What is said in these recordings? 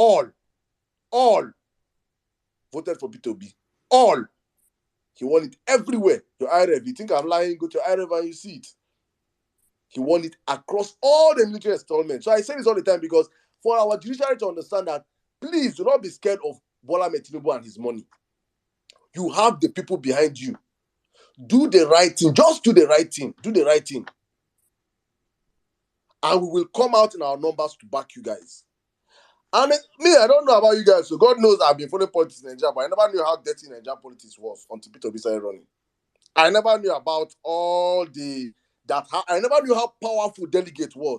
all voted for P2B. All. He won it everywhere. Your IRF, you think I'm lying, go to your IRF and you see it. He won it across all the military installments. So I say this all the time because for our judiciary to understand that, please do not be scared of Bola Tinubu and his money. You have the people behind you. Do the right thing. Just do the right thing. Do the right thing. And we will come out in our numbers to back you guys. And me, I don't know about you guys. So God knows I've been following politics in Nigeria, but I never knew how dirty Nigerian politics was until Peter started running. I never knew about all the I never knew how powerful delegates were.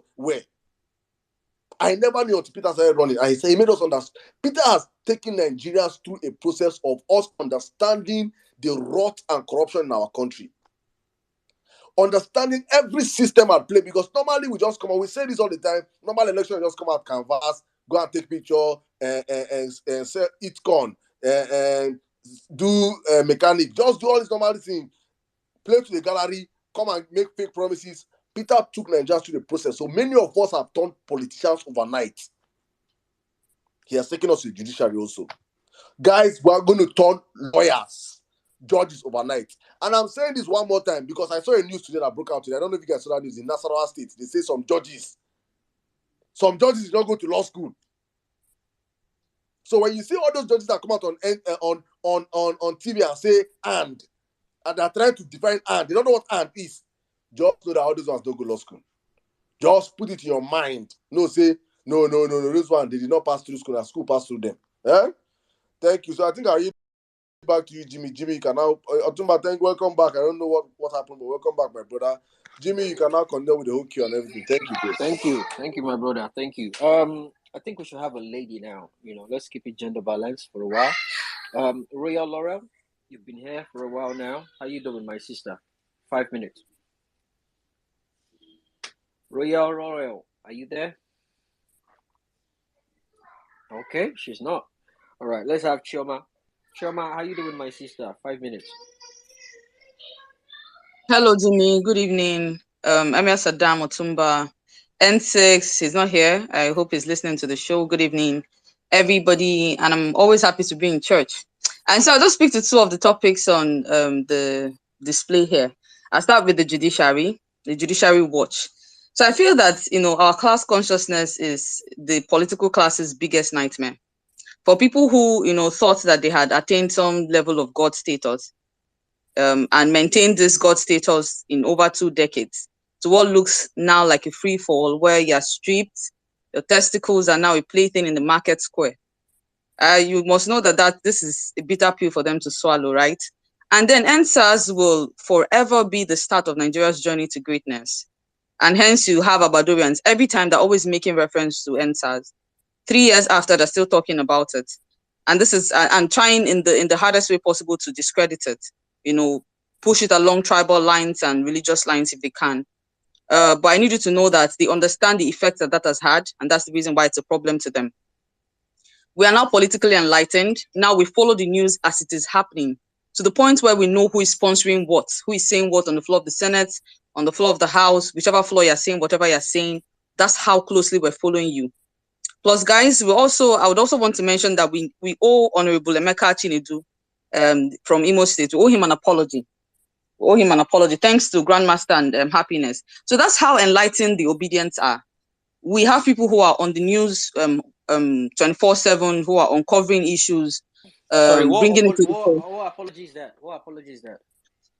I never knew until Peter started running. And he made us understand. Peter has taken Nigerians through a process of us understanding the rot and corruption in our country. Understanding every system at play, because normally we just come out, we say this all the time, normal election, we just come out, canvas, go and take picture, and sell, eat corn, and do mechanic, just do all this normal thing, play to the gallery, come and make fake promises. Peter took Nigerians through the process, so many of us have turned politicians overnight. He has taken us to the judiciary also. Guys, we are going to turn lawyers, judges overnight. And I'm saying this one more time because I saw a news today that broke out today. I don't know if you guys saw that news in Nasarawa State. They say some judges did not go to law school. So when you see all those judges that come out on TV and say and they're trying to define and, they don't know what and is. Just know that all those ones don't go to law school. Just put it in your mind. No, say no. This one they did not pass through school. And school passed through them. Thank you. So I think I'll yield back to you, Jimmy. Jimmy, you can now. Otumba, welcome back. I don't know what happened, but welcome back, my brother. Jimmy, you can now continue with the whole queue and everything. Thank you, bro. Thank you, my brother. Thank you. I think we should have a lady now. Let's keep it gender balanced for a while. Royal Laurel, you've been here for a while now. How you doing, my sister? 5 minutes. Royal Laurel, are you there? Okay, she's not. All right, let's have Chioma. Chioma, how you doing, my sister? 5 minutes. Hello, Jimmy. Good evening. Emir Saddam Otumba. N6, he's not here. I hope he's listening to the show. Good evening, everybody. And I'm always happy to be in church. And so I'll just speak to two of the topics on the display here. I'll start with the judiciary watch. So I feel that, our class consciousness is the political class's biggest nightmare. For people who, thought that they had attained some level of God status, and maintained this God status in over 2 decades, to what looks now like a free fall where you're stripped, your testicles are now a plaything in the market square. You must know that this is a bitter pill for them to swallow, right? And then NSAS will forever be the start of Nigeria's journey to greatness. And hence you have Abadorians every time they're always making reference to NSAS. 3 years after, they're still talking about it. And this is, and trying in the hardest way possible to discredit it, push it along tribal lines and religious lines if they can. But I need you to know that they understand the effect that has had, and that's the reason why it's a problem to them. We are now politically enlightened. Now we follow the news as it is happening, to the point where we know who is sponsoring what, who is saying what on the floor of the Senate, on the floor of the House, whichever floor you're saying, whatever you're saying. That's how closely we're following you. Plus, guys, I would also want to mention that we owe Honorable Emeka Chinedu from Imo State. We owe him an apology. Thanks to Grandmaster and Happiness. So that's how enlightened the Obedients are. We have people who are on the news 24/7, who are uncovering issues. What apology is that?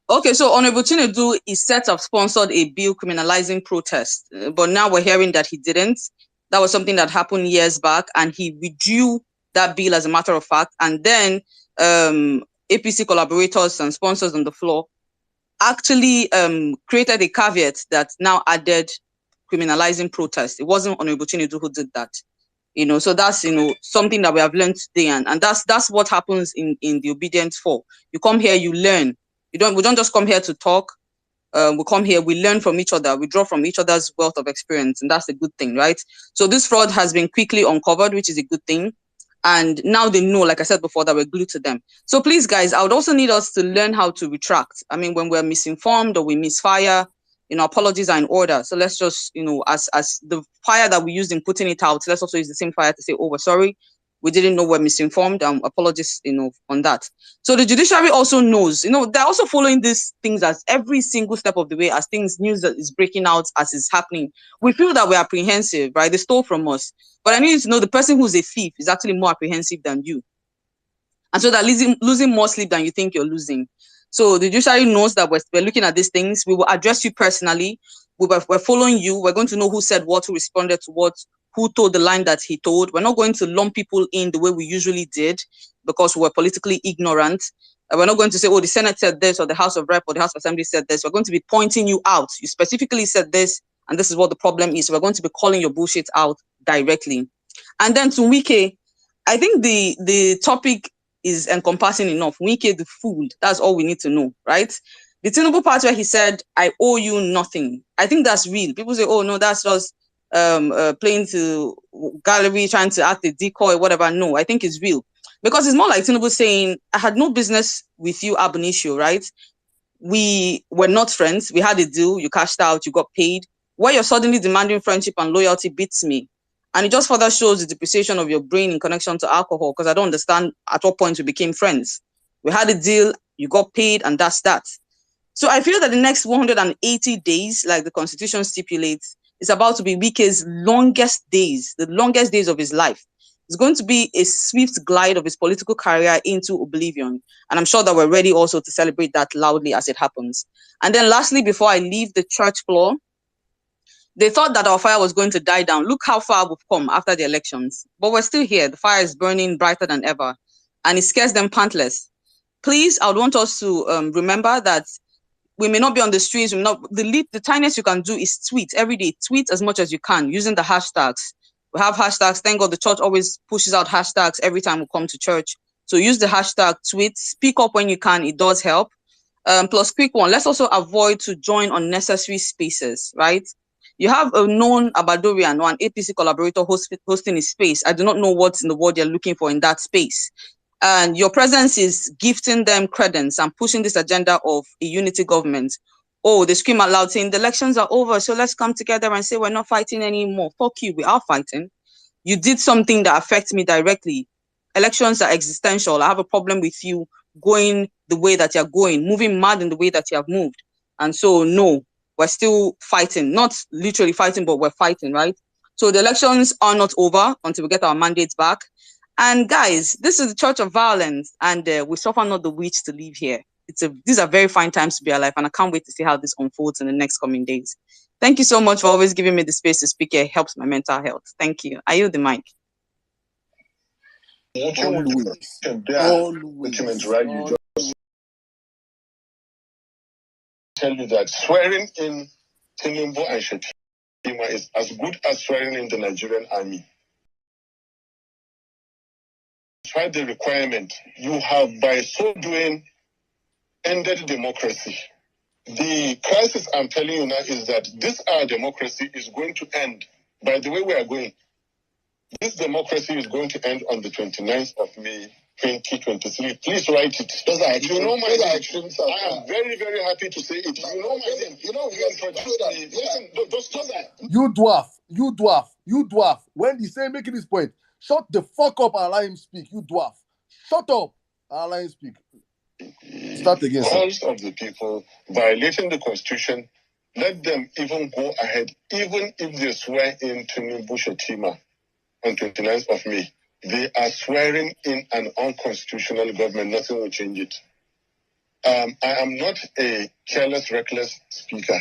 Okay, so Honorable Chinedu is said to have sponsored a bill criminalizing protest, but now we're hearing that he didn't. That was something that happened years back, and he withdrew that bill as a matter of fact. And then APC collaborators and sponsors on the floor actually created a caveat that now added criminalizing protest. It wasn't Honorable Chinedu who did that. So that's, something that we have learned today. And that's what happens in the Obedience 4. You come here, you learn. We don't just come here to talk. We come here, we learn from each other, we draw from each other's wealth of experience, and that's a good thing, right? So this fraud has been quickly uncovered, which is a good thing. And now they know, like I said before, that we're glued to them. So please, guys, I would also need us to learn how to retract. I mean, when we're misinformed or we misfire, apologies are in order. So let's just, as the fire that we used in putting it out, let's also use the same fire to say, oh, we're sorry. we didn't know, we're misinformed, apologies, on that. So the judiciary also knows, they're also following these things as every single step of the way, as news that is breaking out as is happening. We feel that we're apprehensive, right? They stole from us. But I need you to know the person who's a thief is actually more apprehensive than you. And so they're losing more sleep than you think you're losing. So the judiciary knows that we're looking at these things. We will address you personally. We're following you. We're going to know who said what, who responded to what, who told the line that he told. We're not going to lump people in the way we usually did because we're politically ignorant. We're not going to say, oh, the Senate said this or the House of Rep or the House of Assembly said this. We're going to be pointing you out. You specifically said this, and this is what the problem is. We're going to be calling your bullshit out directly. And then to Wike, I think the topic is encompassing enough. Wike the fool, that's all we need to know, right? The Tinubu part where he said, I owe you nothing. I think that's real. People say, oh no, that's just playing to gallery, trying to act a decoy, whatever. No, I think it's real. Because it's more like Tinubu saying, I had no business with you, ab initio, right? We were not friends. We had a deal. You cashed out, you got paid. Where you're suddenly demanding friendship and loyalty beats me. And it just further shows the depreciation of your brain in connection to alcohol, because I don't understand at what point we became friends. We had a deal, you got paid, and that's that. So I feel that the next 180 days, like the Constitution stipulates, is about to be Wike's longest days, the longest days of his life. It's going to be a swift glide of his political career into oblivion. And I'm sure that we're ready also to celebrate that loudly as it happens. And then lastly, before I leave the church floor, they thought that our fire was going to die down. Look how far we've come after the elections. But we're still here. The fire is burning brighter than ever. And it scares them pantless. Please, I would want us to remember that we may not be on the streets. The tiniest you can do is tweet every day. Tweet as much as you can using the hashtags. We have hashtags. Thank God the church always pushes out hashtags every time we come to church. So use the hashtag tweet. Speak up when you can. It does help. Plus, quick one. Let's also avoid to join unnecessary spaces, right? You have a known Abadorian or an APC collaborator hosting a space. I do not know what in the world you're looking for in that space. And your presence is gifting them credence and pushing this agenda of a unity government. Oh, they scream out loud saying the elections are over, so let's come together and say we're not fighting anymore. Fuck you, we are fighting. You did something that affects me directly. Elections are existential. I have a problem with you going the way that you're going, moving mad in the way that you have moved. And so, no, we're still fighting. Not literally fighting, but we're fighting, right? So the elections are not over until we get our mandates back. And guys, this is the Church of Vawulence, and we suffer not the witch to live here. These are very fine times to be alive, and I can't wait to see how this unfolds in the next coming days. Thank you so much for always giving me the space to speak. It helps my mental health. Thank you. I yield the mic. Always. Tell you that swearing in Tinubu and Shetima is as good as swearing in the Nigerian army. Despite the requirement, you have by so doing ended democracy. The crisis I'm telling you now is that this our democracy is going to end by the way we are going. This democracy is going to end on the 29th of May, 2023. Please write it. Those are actions. You know my actions. I am very, very happy to say it. You know my name. You know, you introduced me. Listen, just that. You dwarf. When he say making this point, shut the fuck up and allow him speak. You dwarf. Shut up and allow him speak. Start again, sir. Calls of the people violating the Constitution, let them even go ahead, even if they swear in Tinubu Shetima on 29th of May. They are swearing in an unconstitutional government. Nothing will change it. I am not a careless, reckless speaker.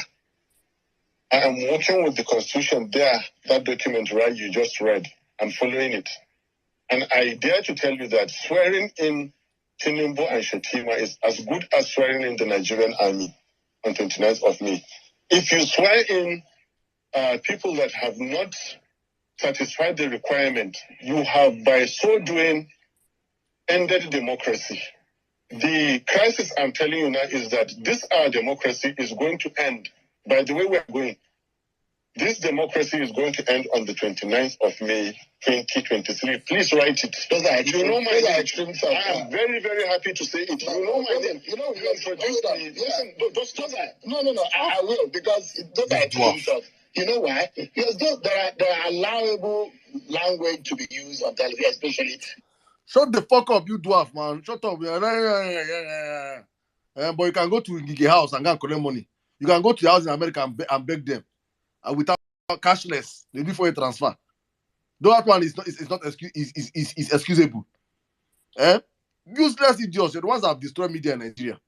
I am working with the Constitution there, that document right you just read. I'm following it. And I dare to tell you that swearing in Tinubu and Shetima is as good as swearing in the Nigerian army on 29th of May. If you swear in people that have not satisfied the requirement, you have by so doing ended democracy. The crisis I'm telling you now is that this our democracy is going to end by the way we are going. This democracy is going to end on the 29th of May, 2023. Please write it. Those are actions. You know my name. I am very, very happy to say it. You know my name. You know, you introduced me. Listen, those are. No. I will, because those are actions. You know why? Because there are allowable language to be used on television, especially. Shut the fuck up, you dwarf, man. Shut up. But you can go to Ngige house and go and collect money. You can go to your house in America and beg them. And without cashless, they do for a transfer. That one is not excusable. Useless idiots. You're the ones that have destroyed media in Nigeria.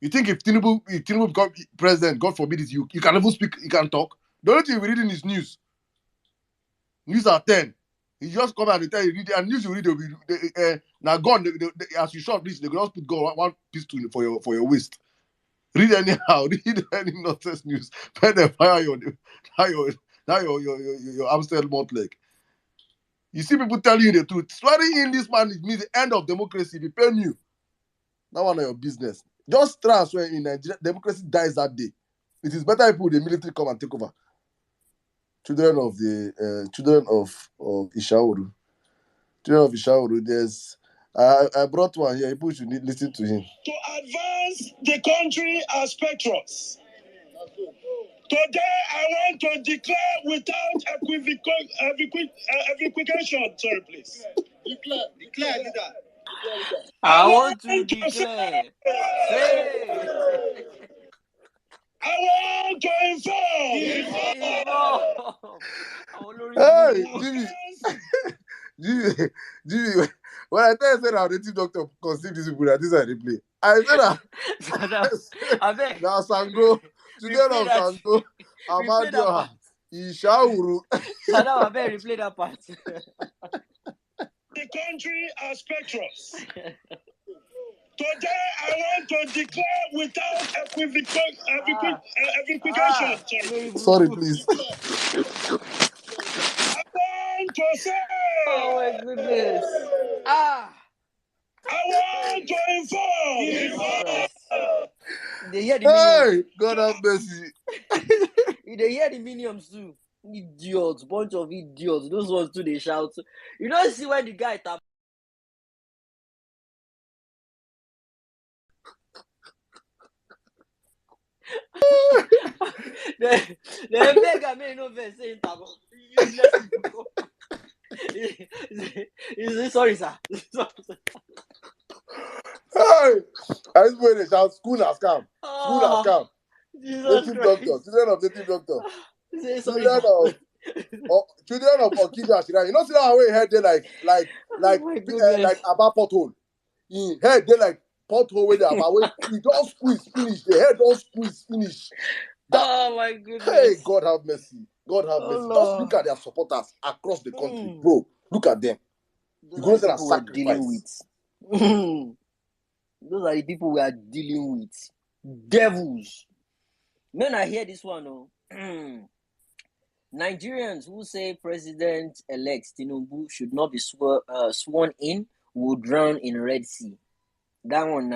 You think if Tinubu become president, God forbid it, you can even speak, you can talk. The only thing we read in is news. News at 10. You just come out and tell you read and news you read. Now God, as you short this, they will just put God one piece for your waist. Read anyhow. Read any nonsense news. Pay the fire your hamster mouth leg. You see people telling you the truth. Swearing in this man means the end of democracy. If you pay you, that one of your business. Just transfer in Nigeria, democracy dies that day. It is better if the military come and take over. Children of Ishauru. Children of Ishauru, there's I brought one here. People should listen to him. To advance the country as patriots. Today, I want to declare without equivocation. Sorry, please. Declare, leader. I want to declare. Say. I want to inform. Hey, Jimmy. When I tell you that our native doctor conceived this people, that this is a replay. I said that. Now Sango, children of Sango, Amadioha, Ishauru. Now I better replay that part. The country as patriots. Today, I want to declare without equivocation. Sorry, please. I want to say. Oh my goodness. I want to inform. They hear the Hey, God have mercy. They hear the minions too. Idiots, bunch of idiots. Those ones too, they shout. You don't see when the guy tap. The mega man no verse saying tabo. Sorry, sir. Hey, I just wait and shout, school has come. School has come. Native doctor, children of native doctor. Children of Okija Ashira. You know, see that way head they like about pothole. In head they like pothole where they about way. He don't squeeze finish. The head don't squeeze finish. Oh my goodness. Hey, God have mercy. God have mercy. Lord. Just look at their supporters across the country, bro. Look at them. Those You're going to are the people we're dealing sacrifice. with. Those are the people we are dealing with. Devils. Men, I hear this one. Oh. Nigerians who say President-elect Tinubu should not be sworn in will drown in Red Sea. That one,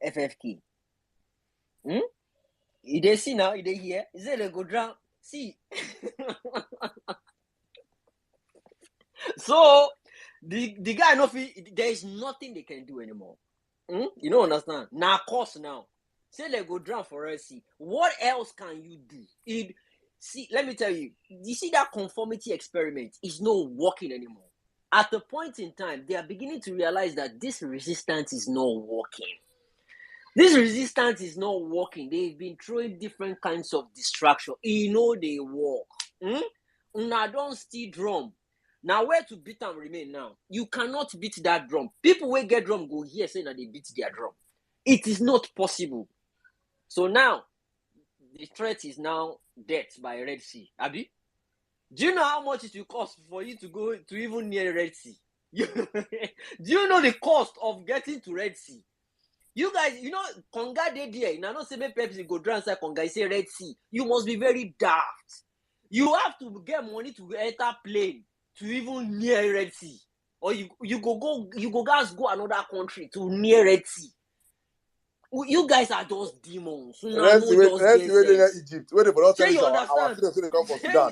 FFK. They see now, they hear. Is it they go drown? See. So the guy there is nothing they can do anymore. You don't understand? Now, of course, now. Say they go drown for Red Sea. What else can you do? See, let me tell you. You see that conformity experiment is not working anymore. At a point in time, they are beginning to realize that this resistance is not working. This resistance is not working. They've been throwing different kinds of distraction. You know they work. Now don't steal drum. Now where to beat and remain now? You cannot beat that drum. People will get drum go here saying that they beat their drum. It is not possible. So now, the threat is now death by Red Sea. Abi? Do you know how much it will cost for you to go to even near Red Sea? Do you know the cost of getting to Red Sea? You guys, you know, Conga dey there. Now, not say Pepsi go drown inside Conga, say Red Sea. You must be very daft. You have to get money to enter plane to even near Red Sea. Or you guys go another country to near Red Sea. You guys are just demons. Red Sea where Egypt. Where they for us tell our students when they come for Sudan.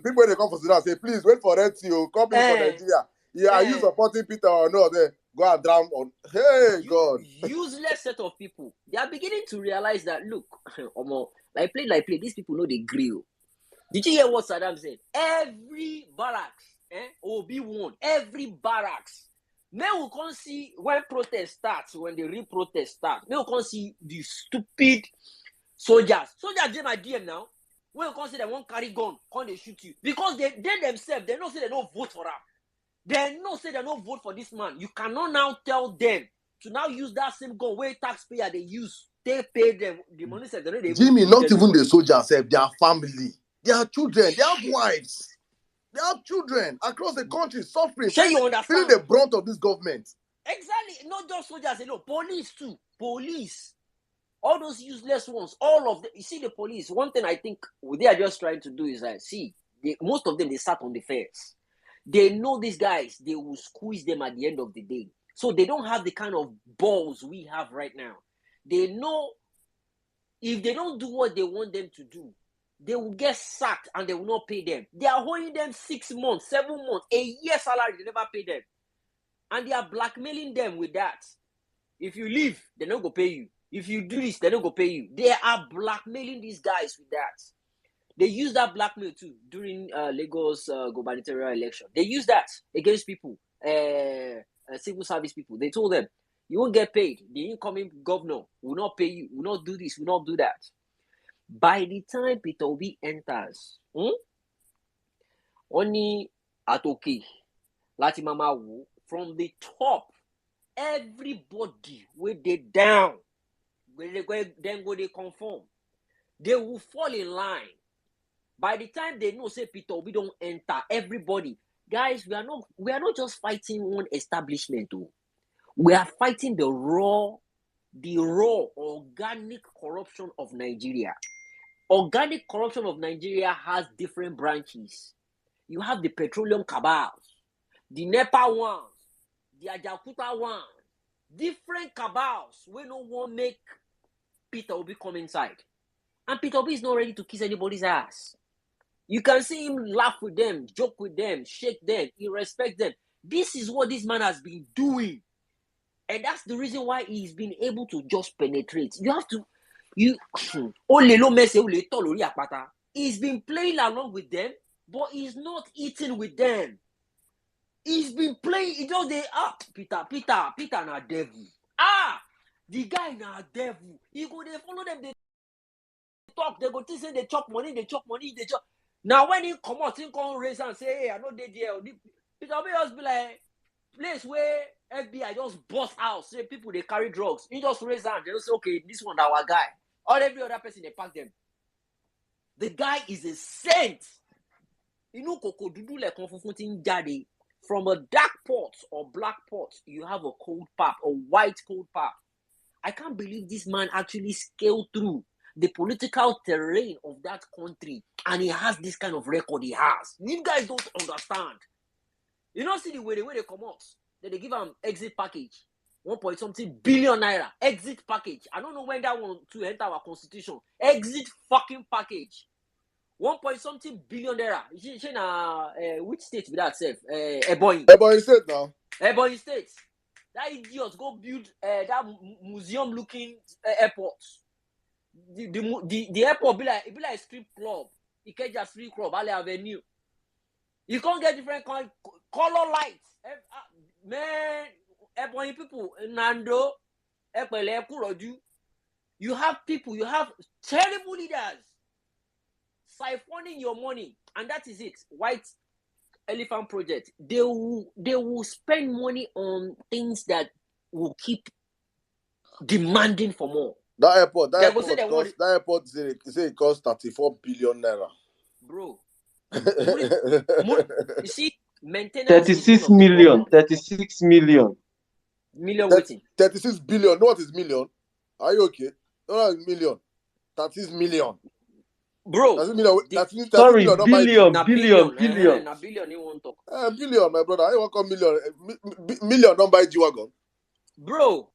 People when they come for Sudan say, please wait for Red Sea. Come in for Nigeria. Are you supporting Peter or not? Then go and drown on. Hey, God. Useless set of people. They are beginning to realize that, look, like play, these people know they grill. Did you hear what Saddam said? Every barracks will be one. Every barracks. May we can see when protest starts, when the real protest starts. May we can see the stupid soldiers. Soldiers dey my DM now. When you can see they won't carry gun, can they shoot you? Because they themselves, they know say they don't vote for him. They know say they don't vote for this man. You cannot now tell them to now use that same gun where taxpayer they use. They pay them the money. Said they Jimmy, not even the soldiers, their family, their children, they have wives, they have children across the country suffering, Sure, you understand? feeling the brunt of this government. Exactly. Not just soldiers alone, police too. Police. All those useless ones, all of them. You see the police, one thing I think they are just trying to do is most of them, they sat on the fence. They know these guys, they will squeeze them at the end of the day. So they don't have the kind of balls we have right now. They know if they don't do what they want them to do, they will get sacked and they will not pay them. They are holding them 6 months, 7 months, a year salary, they never pay them. And they are blackmailing them with that. If you leave, they're not going to pay you. If you do this, they're not going to pay you. They are blackmailing these guys with that. They use that blackmail too during Lagos gubernatorial election. They use that against people, civil service people. They told them, you won't get paid. The incoming governor will not pay you, will not do this, will not do that. By the time Peter Obi enters, only Atoke, Lati Mama Wu, from the top, everybody will they down. When they go, then go they conform. They will fall in line. By the time they know, say Peter Obi don't enter, everybody, guys, we are not just fighting one establishment, too. We are fighting the raw organic corruption of Nigeria. Organic corruption of Nigeria has different branches. You have the petroleum cabals, the NEPA ones, the Ajakuta ones, different cabals. We don't want to make Peter Obi come inside. And Peter Obi is not ready to kiss anybody's ass. You can see him laugh with them, joke with them, shake them, he respects them. This is what this man has been doing. And that's the reason why he's been able to just penetrate. He's been playing along with them, but he's not eating with them. He's been playing, Peter na devil. The guy na devil. He go, they follow them, they talk, they go to say they chop money. Now when he come out, he come raise and say, hey, I know they there. Peter Obi just be like, place where FBI just bust out, say people they carry drugs. He just raise hand, they just say, okay, this one our guy. Or every other person they pack them. The guy is a saint. You know, Koko Dudu like confronting Daddy. From a dark pot or black pot, you have a cold pap, a white cold pap. I can't believe this man actually scaled through the political terrain of that country, and he has this kind of record he has. You guys don't understand. You don't see the way they come out. Then they give him exit package, 1.something billion naira exit package. I don't know when that one to enter our constitution. Exit fucking package, 1.something billion naira. Which state with that self? Ebonyi State now. Ebonyi State. That idiot go build that museum looking airport. The airport be like a strip club. It can't just strip club. Ale Avenue. You can't get different color lights. Man, Ebonyi people, Nando, Epele Kuroju. You have people. You have terrible leaders siphoning your money, and that is it. White Elephant Project. They will spend money on things that will keep demanding for more. That airport it costs 34 billion naira. Bro. You see, maintenance 36 million. 36 million. Million waiting. 36 billion. Know what is million? Are you okay? No, million. 36 million. Bro. Sorry, billion. Na billion you won't talk. Billion, my brother. I want to call million. Million don't buy G-Wagon. Bro.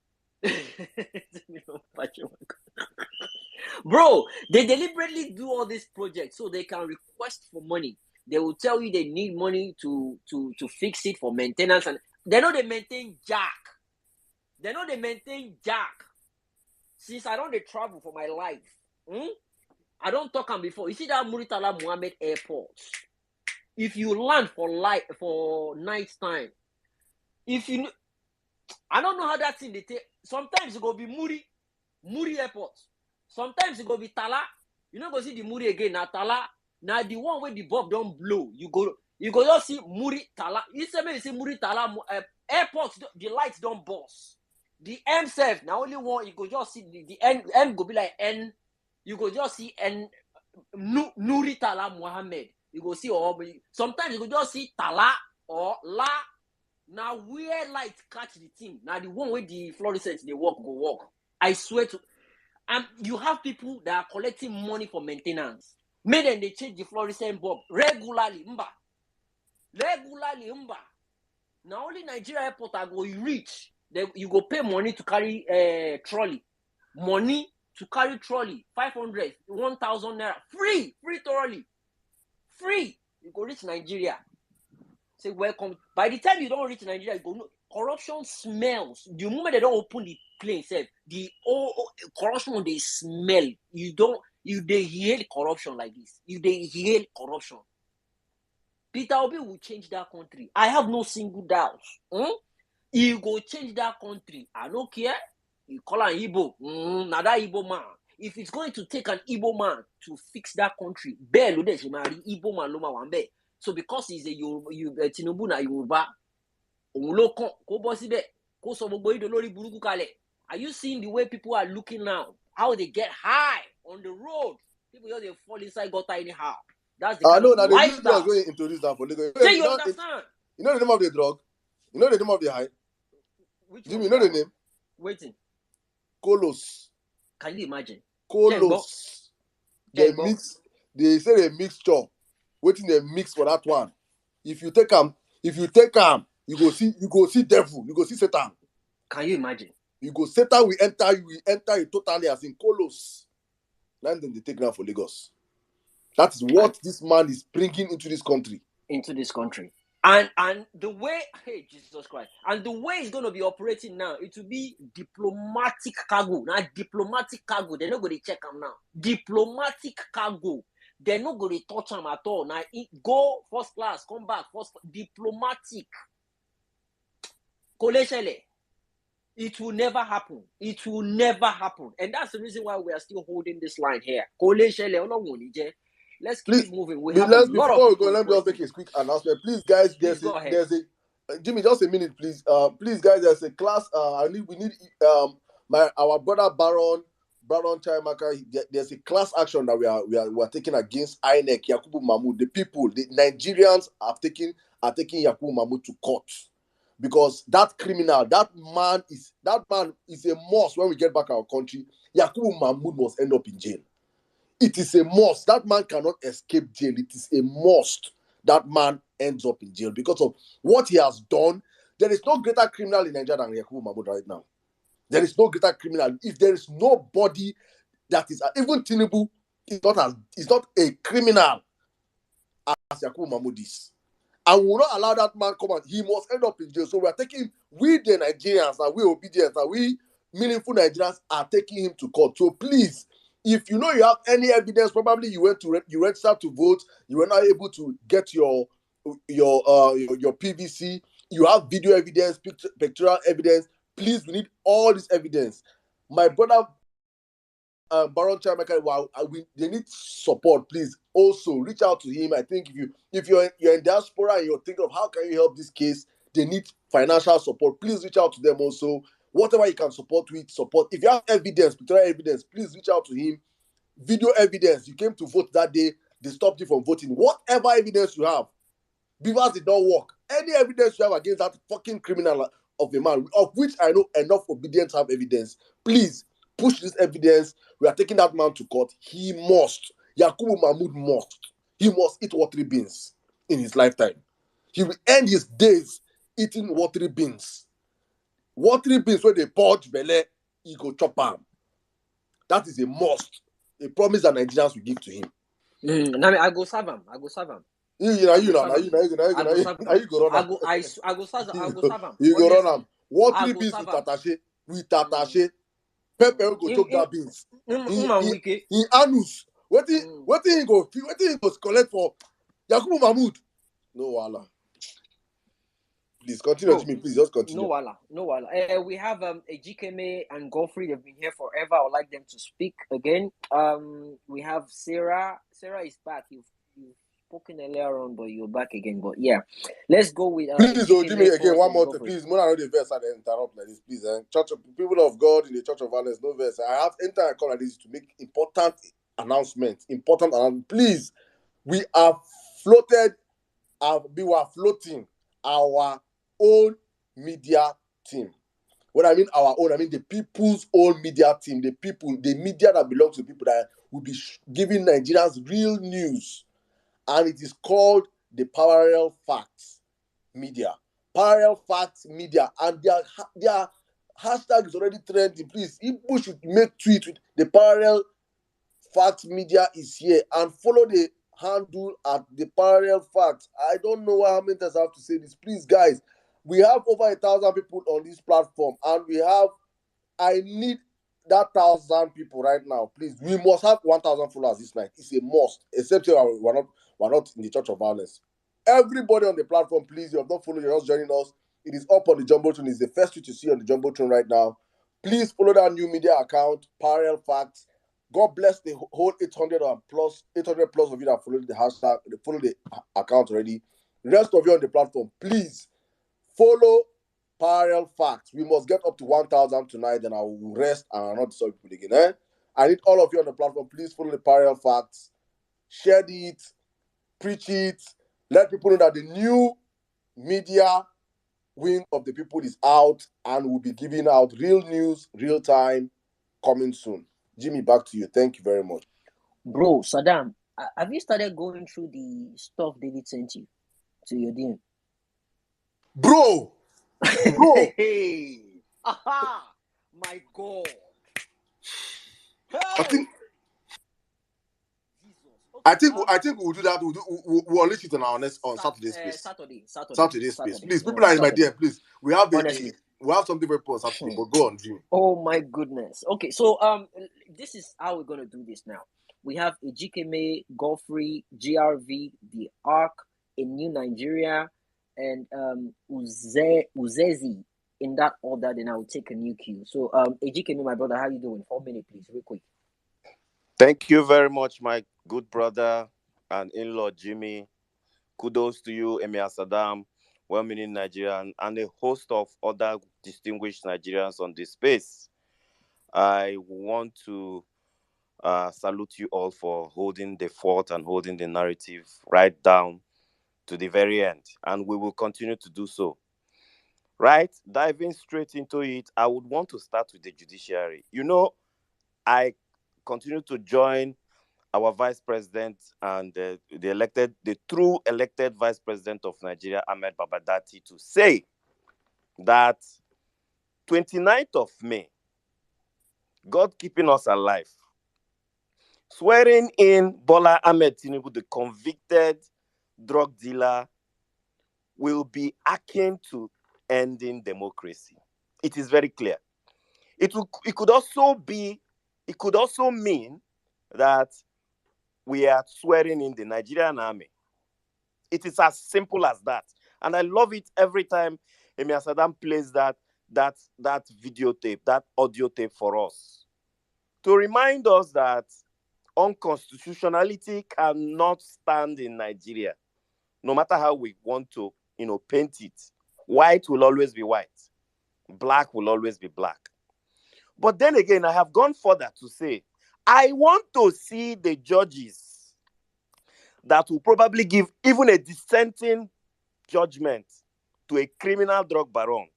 Bro, they deliberately do all these projects so they can request for money. They will tell you they need money to fix it for maintenance, and they know they maintain jack. Since I don't travel for my life, I don't talk on before. You see that Muritala Muhammad Airport? If you land for night time, I don't know how that thing they take. Sometimes it go be Muri Airport. Sometimes it go be Tala. You know, go see the Muri again. Now Tala. Now the one where the bulb don't blow. You go just see Muri Tala. You see Muri Tala airports. The lights don't burst. The M self. Now only one. You go just see the M go be like N. You go just see N. Nuri Tala Muhammad. You go see sometimes you go just see Tala or La. Now where light catch the thing. Now the one where the fluorescent they go walk. I swear to. And you have people that are collecting money for maintenance. May then they change the fluorescent bulb regularly. Now only Nigeria airport I go reach. You go pay money to carry trolley. Money to carry trolley. 500, 1,000 naira. Free trolley. Free. You go reach Nigeria. Say welcome. By the time you don't reach Nigeria, you go no, corruption smells. The moment they don't open the plane, the corruption they smell. They hear corruption like this. They hear corruption. Peter Obi will change that country. I have no single doubt. He go change that country. I don't care. You call an Igbo. Not that Igbo man. If it's going to take an Igbo man to fix that country, Igbo man loma wambe. So because he's a Tinubu na Yoruba, are you seeing the way people are looking now? How they get high on the road? People just they fall inside gutter anyhow. That's the kind of lifestyle. Going to introduce that for Lagos. Say you understand? You know the name of the drug? You know the name of the high? Jimmy, you know the name? Waiting. Colos. Can you imagine? Colos. They say a mixture. Waiting they mix for that one. If you take them, you go see devil, you go see Satan. Can you imagine? You go Satan will enter it totally as in Colos. And then they take that for Lagos. That is what this man is bringing into this country. And the way, hey Jesus Christ, and the way it's going to be operating now, it will be diplomatic cargo. Now diplomatic cargo, they're not going to check them now. Diplomatic cargo. They're not going to touch them at all. Now, go first class, come back, diplomatic. It will never happen. And that's the reason why we are still holding this line here. Let's keep moving. Before we go, let me just make a quick announcement. Please, guys, there's a Jimmy, just a minute, please. Please, guys, there's a class. We need our brother Baron Chaimaka, there's a class action that we are taking against INEC, Yakubu Mahmoud. The Nigerians are taking Yakubu Mahmoud to court because that man is a must. When we get back our country, Yakubu Mahmoud must end up in jail. It is a must. That man cannot escape jail. It is a must that man ends up in jail because of what he has done. There is no greater criminal in Nigeria than Yakubu Mahmoud right now. There is no greater criminal. If there is nobody that is, even Tinubu is not a criminal as Yakubu Mahmoud is. And we will not allow that man come out. He must end up in jail. So we the Nigerians, and we obedient, and we meaningful Nigerians are taking him to court. So please, if you know you have any evidence, probably you registered to vote, you were not able to get your PVC, you have video evidence, pictorial evidence. Please, we need all this evidence. My brother, Baron Chamaka, they need support. Please, also reach out to him. I think if you're in diaspora and you're thinking of how can you help this case, they need financial support. Please reach out to them also. Whatever you can support. If you have evidence, pictorial evidence, please reach out to him. Video evidence. You came to vote that day. They stopped you from voting. Whatever evidence you have, Beavers did not work. Any evidence you have against that fucking criminal of a man, of which I know enough obedience have evidence, please push this evidence. We are taking that man to court. He must. Yakubu Mahmoud must. He must eat watery beans in his lifetime. He will end his days eating watery beans. Watery beans where they purge belly, he go chop am. That is a must. A promise that Nigerians will give to him. I go serve him. You go run him. You go run him. Watery beans with attaché. Pepper go chop that beans. In anus, What thing he go collect for Yakubu Mahmoud? No wala. Please continue, Jimmy. Please just continue. No wala. We have Ejikeme and Godfrey. They've been here forever. I would like them to speak again. We have Sarah. Sarah is back. You've spoken earlier on, but you're back again. But yeah, let's go with please, Jimmy, again, one more time. Please, Mona, the verse I interrupt like this, please. Church of people of God in the Church of Vawulence, no verse. I have entire call like this to make important announcements. Please, we are floated. We were floating our own media team. When I mean our own, I mean the people's own media team, the media that belongs to people that will be giving Nigerians real news. And it is called the Parallel Facts Media. Parallel Facts Media. And their hashtag is already trending. Please, people should make tweets with the Parallel Facts Media is here and follow the handle at the Parallel Facts. I don't know how many times I have to say this. Please, guys, we have over 1,000 people on this platform, and I need that 1,000 people right now. Please, we must have 1,000 followers this night. It's a must, except we're not in the Church of Vawulence. Everybody on the platform, please, you have not followed, you're just joining us. It is up on the Jumbotron. It's the first tweet you see on the Jumbotron right now. Please follow that new media account, Parallel Facts. God bless the whole 800 plus of you that followed the hashtag, they follow the account already. The rest of you on the platform, please follow Parallel Facts. We must get up to 1,000 tonight, then I will rest and I'll not disturb people again. I need all of you on the platform. Please follow the Parallel Facts. Share it, preach it, let people know that the new media wing of the people is out and we'll be giving out real news, real time, coming soon. Jimmy, back to you. Thank you very much. Bro, Saddam, have you started going through the stuff David sent you to your DM? Bro! Hey! Aha! My God! Hey! I think we'll do that. We'll unleash it on Saturday's space. Saturday's space. Please, people are in my DM. Please, we have something very important on Saturday. But go on, Jimmy. Oh my goodness. Okay, so this is how we're gonna do this now. We have Ejikeme, Godfrey, GRV, the Ark, A New Nigeria, and Uzezi. In that order, then I will take a new cue. So Ejikeme, my brother, how you doing? 4 minutes, please, real quick. Thank you very much, my good brother and in-law, Jimmy. Kudos to you, Emir Saddam, well-meaning Nigerian, and a host of other distinguished Nigerians on this space. I want to salute you all for holding the fort and holding the narrative right down to the very end, and we will continue to do so. Right? Diving straight into it, I would want to start with the judiciary. You know, I continue to join our vice president and the true elected vice president of Nigeria, Ahmed Babadati, to say that 29th of May, God keeping us alive, swearing in Bola Ahmed Tinubu, the convicted drug dealer, will be akin to ending democracy. It is very clear. It could also mean that we are swearing in the Nigerian army. It is as simple as that. And I love it every time Emir Saddam plays that videotape, that audio tape for us, to remind us that unconstitutionality cannot stand in Nigeria, no matter how we want to, paint it. White will always be white. Black will always be black. But then again, I have gone further to say, I want to see the judges that will probably give even a dissenting judgment to a criminal drug baron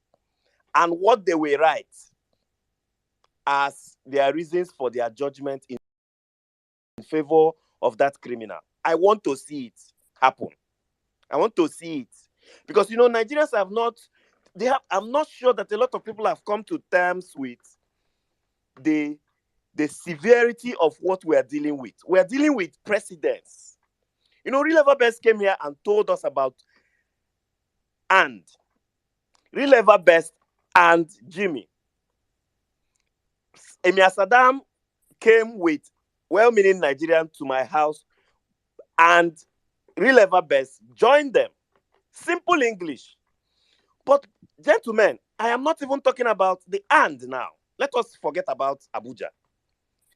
and what they will write as their reasons for their judgment in favor of that criminal. I want to see it happen. I want to see it. Because, Nigerians I'm not sure that a lot of people have come to terms with the severity of what we are dealing with. We are dealing with precedents. Real Best came here and told us about Real Best and Jimmy. Emir Saddam came with well-meaning Nigerian to my house and real ever best, join them. Simple English. But gentlemen, I am not even talking about the and now. Let us forget about Abuja.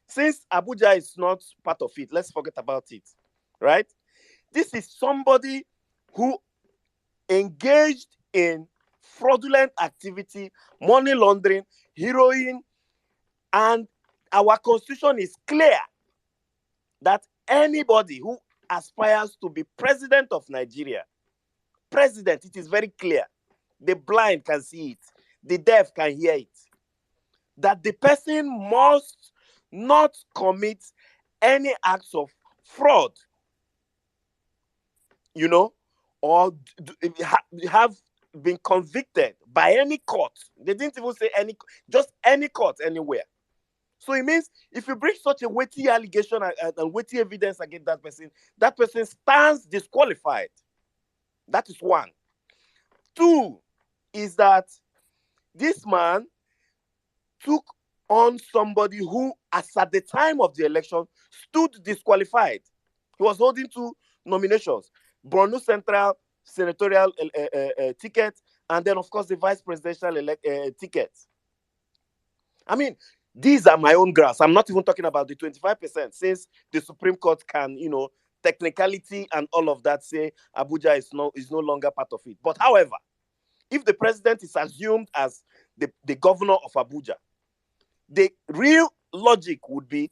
Since Abuja is not part of it, let's forget about it, right? This is somebody who engaged in fraudulent activity, money laundering, heroin, and our constitution is clear that anybody who aspires to be president of Nigeria, president, it is very clear. The blind can see it. The deaf can hear it. That the person must not commit any acts of fraud, or have been convicted by any court. They didn't even say any, just any court anywhere. So it means if you bring such a weighty allegation and weighty evidence against that person stands disqualified. That is one. Two is that this man took on somebody who, as at the time of the election, stood disqualified. He was holding two nominations, Borno Central senatorial ticket, and then, of course, the vice presidential ticket. I mean, these are my own graphs. I'm not even talking about the 25%, since the Supreme Court can, technicality and all of that, say Abuja is no longer part of it. But however, if the president is assumed as the governor of Abuja, the real logic would be,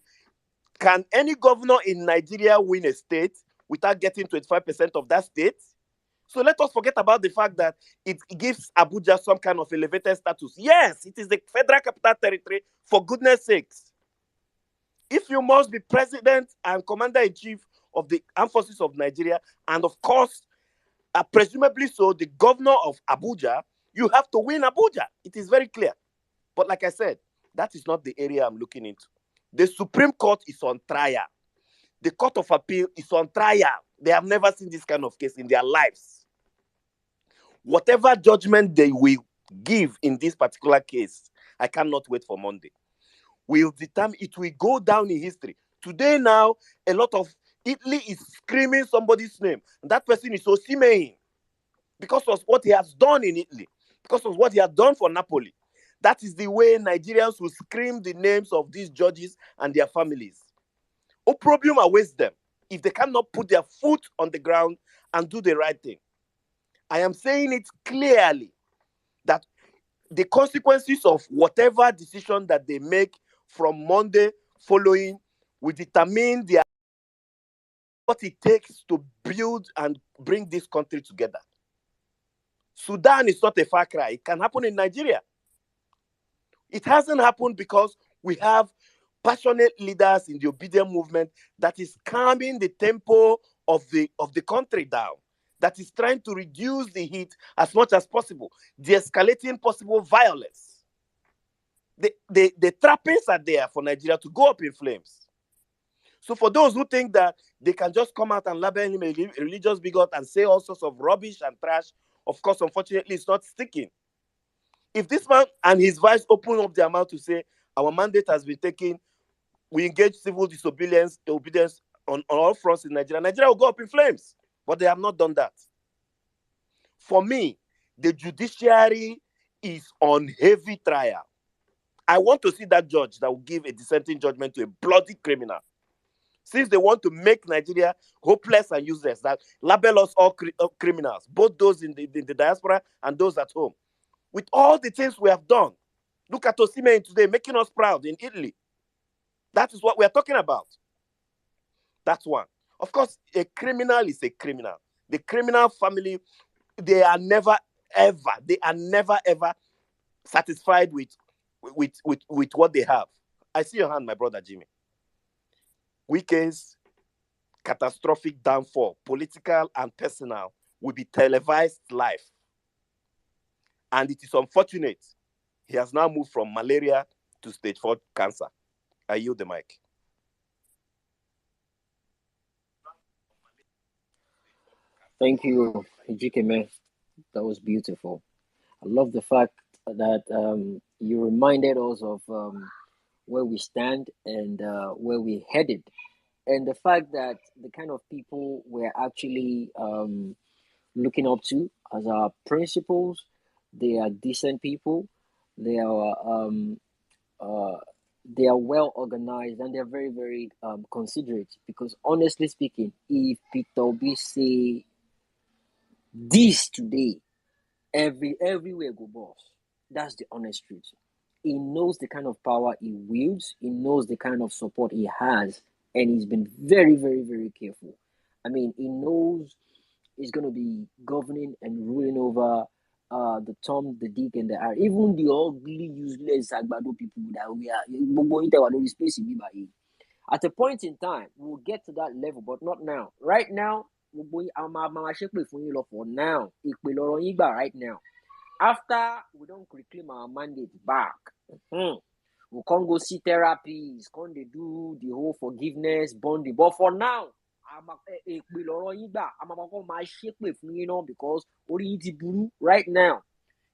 can any governor in Nigeria win a state without getting 25% of that state? So let us forget about the fact that it gives Abuja some kind of elevated status. Yes, it is the federal capital territory, for goodness sakes. If you must be president and commander-in-chief of the armed forces of Nigeria, and of course, presumably so, the governor of Abuja, you have to win Abuja. It is very clear. But like I said, that is not the area I'm looking into. The Supreme Court is on trial. The Court of Appeal is on trial. They have never seen this kind of case in their lives. Whatever judgment they will give in this particular case, I cannot wait for Monday, will determine, it will go down in history. Today now, a lot of Italy is screaming somebody's name. And that person is Osimhen, because of what he has done in Italy, because of what he has done for Napoli. That is the way Nigerians will scream the names of these judges and their families. Opprobrium awaits them if they cannot put their foot on the ground and do the right thing. I am saying it clearly that the consequences of whatever decision that they make from Monday following will determine what it takes to build and bring this country together. Sudan is not a far cry. It can happen in Nigeria. It hasn't happened because we have passionate leaders in the obedient movement that is calming the tempo of the country down, that is trying to reduce the heat as much as possible, de-escalating possible violence. The trappings are there for Nigeria to go up in flames. So for those who think that they can just come out and label him a religious bigot and say all sorts of rubbish and trash, of course, unfortunately, it's not sticking. If this man and his vice open up their mouth to say, our mandate has been taken, we engage civil disobedience on all fronts in Nigeria, Nigeria will go up in flames. But they have not done that. For me, the judiciary is on heavy trial. I want to see that judge that will give a dissenting judgment to a bloody criminal. Since they want to make Nigeria hopeless and useless, that label us all criminals, both those in the diaspora and those at home. With all the things we have done, look at Osimhen today, making us proud in Italy. That is what we are talking about. That's one. Of course, a criminal is a criminal. The criminal family, they are never ever satisfied with what they have. I see your hand, my brother Jimmy. Wike's catastrophic downfall, political and personal, will be televised live. And it is unfortunate he has now moved from malaria to stage 4 cancer. I yield the mic. Thank you, Ejikeme. That was beautiful. I love the fact that you reminded us of where we stand and where we're headed. And the fact that the kind of people we're actually looking up to as our principals, they are decent people. They are they are well organized, and they're very, very considerate. Because honestly speaking, if Peter Obi say this today, everywhere go boss. That's the honest truth. He knows the kind of power he wields. He knows the kind of support he has, and he's been very, very, very careful. I mean, he knows he's going to be governing and ruling over the Tom, the Dick, and the R. Even the ugly, useless Agbado people that we are space in Bibayi. At a point in time, we'll get to that level, but not now. Right now, for now, right now. After we don't reclaim our mandate back, we can't go see therapies, can't they do the whole forgiveness, bonding. But for now, I'm because right now,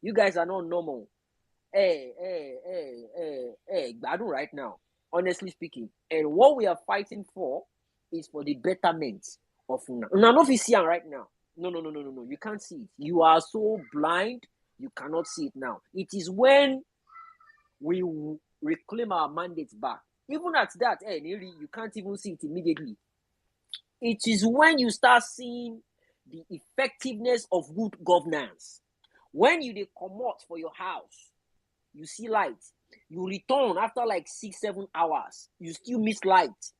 you guys are not normal. Gbadun right now, honestly speaking. And what we are fighting for is for the betterment of Una. Una no fit see am right now. No. You can't see it. You are so blind, you cannot see it now. It is when we reclaim our mandates back. Even at that, you can't even see it immediately. It is when you start seeing the effectiveness of good governance. When you come out for your house, you see light. You return after like 6-7 hours. You still miss light.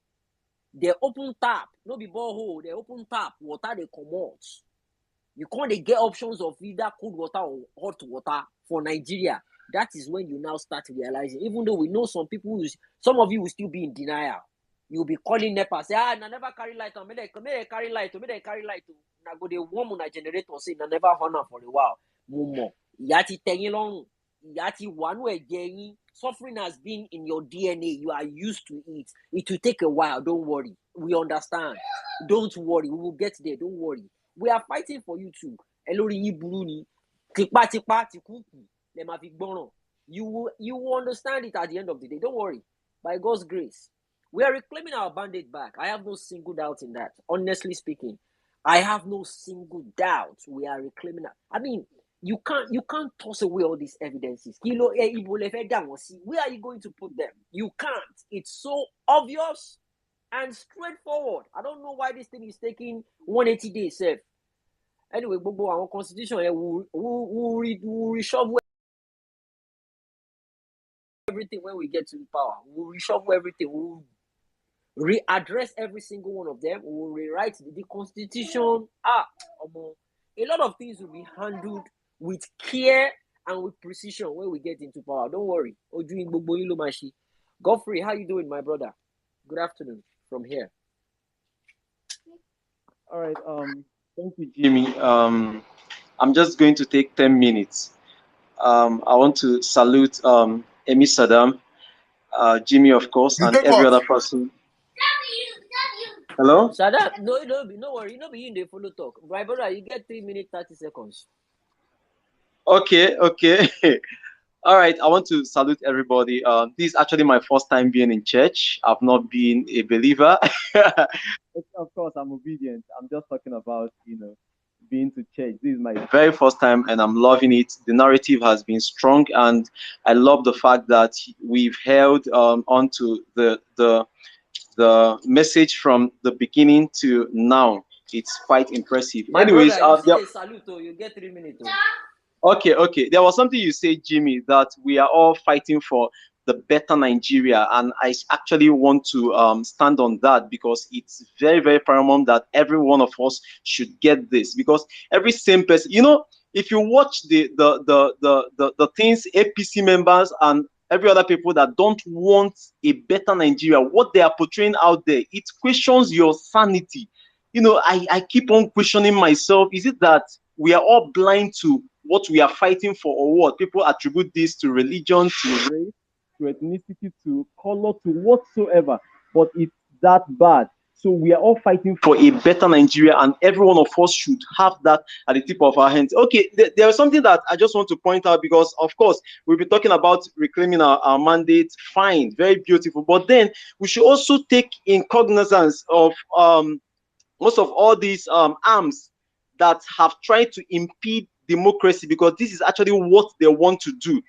They open tap, no be borehole. They open tap, water they come out. You can't get options of either cold water or hot water for Nigeria. That is when you now start realizing. Even though we know some of you will still be in denial. You'll be calling NEPA, say, I never carry light on. May they carry light on. Now go they warm on a generator, say, I never run for a while. Mumo. Yati tenilong. Yati one way again. Suffering has been in your DNA. You are used to it. It will take a while. Don't worry. We understand. Don't worry. We will get there. Don't worry. We are fighting for you too. You will understand it at the end of the day. Don't worry. By God's grace. We are reclaiming our bandit back. I have no single doubt in that. Honestly speaking, I have no single doubt we are reclaiming that. I mean, you can't toss away all these evidences. Where are you going to put them? You can't. It's so obvious and straightforward. I don't know why this thing is taking 180 days, sir. Anyway, our constitution will reshuffle everything when we get to power. We'll reshuffle everything. We'll readdress every single one of them. We'll rewrite the constitution. A lot of things will be handled with care and with precision when we get into power. Don't worry. Godfrey, how you doing, my brother? Good afternoon from here. All right. Thank you, Jimmy. I'm just going to take 10 minutes. I want to salute Emi Saddam, Jimmy, of course, and every other person. Hello? Saddam, no worry. No be you in the follow talk. My brother, you get 3 minutes, 30 seconds. Okay. All right, I want to salute everybody. This is actually my first time being in church. I've not been a believer. Of course, I'm obedient. I'm just talking about, being to church. This is my very first time, and I'm loving it. The narrative has been strong, and I love the fact that we've held on to the message from the beginning to now. It's quite impressive. My Anyways, brother, you salute, you get 3 minutes. Okay. There was something you said, Jimmy, that we are all fighting for the better Nigeria, and I actually want to stand on that, because it's very, very paramount that every one of us should get this, because every same person, if you watch the things APC members and every other people that don't want a better Nigeria, what they are portraying out there, it questions your sanity. I keep on questioning myself. Is it that we are all blind to what we are fighting for, or what? People attribute this to religion, to race, to ethnicity, to color, to whatsoever, but it's that bad. So we are all fighting for a better Nigeria, and every one of us should have that at the tip of our hands. Okay, there is something that I just want to point out, because of course we'll be talking about reclaiming our mandate. Fine, very beautiful. But then we should also take in cognizance of most of all these arms that have tried to impede democracy, because this is actually what they want to do.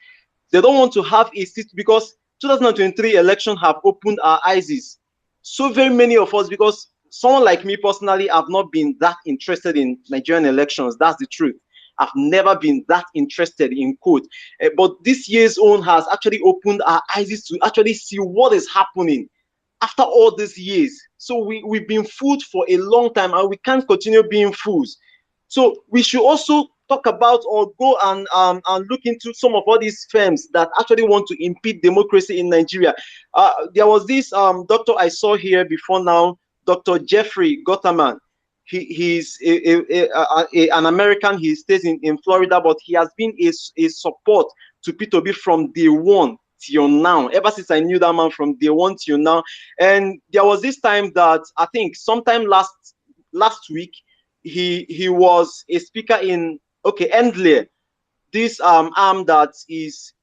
They don't want to have a seat, because 2023 election have opened our eyes. So very many of us, because someone like me personally, I've not been that interested in Nigerian elections. That's the truth. I've never been that interested in quote. But this year's own has actually opened our eyes to actually see what is happening after all these years. So we've been fooled for a long time, and we can't continue being fools. So we should also talk about, or go and look into some of all these firms that actually want to impede democracy in Nigeria. There was this doctor I saw here before now, Dr. Jeffrey Gotterman. He's an American. He stays in Florida, but he has been a support to P2B from day one till now. Ever since I knew that man, from day one till now. And there was this time that I think sometime last week, he was a speaker in Endley, this arm that is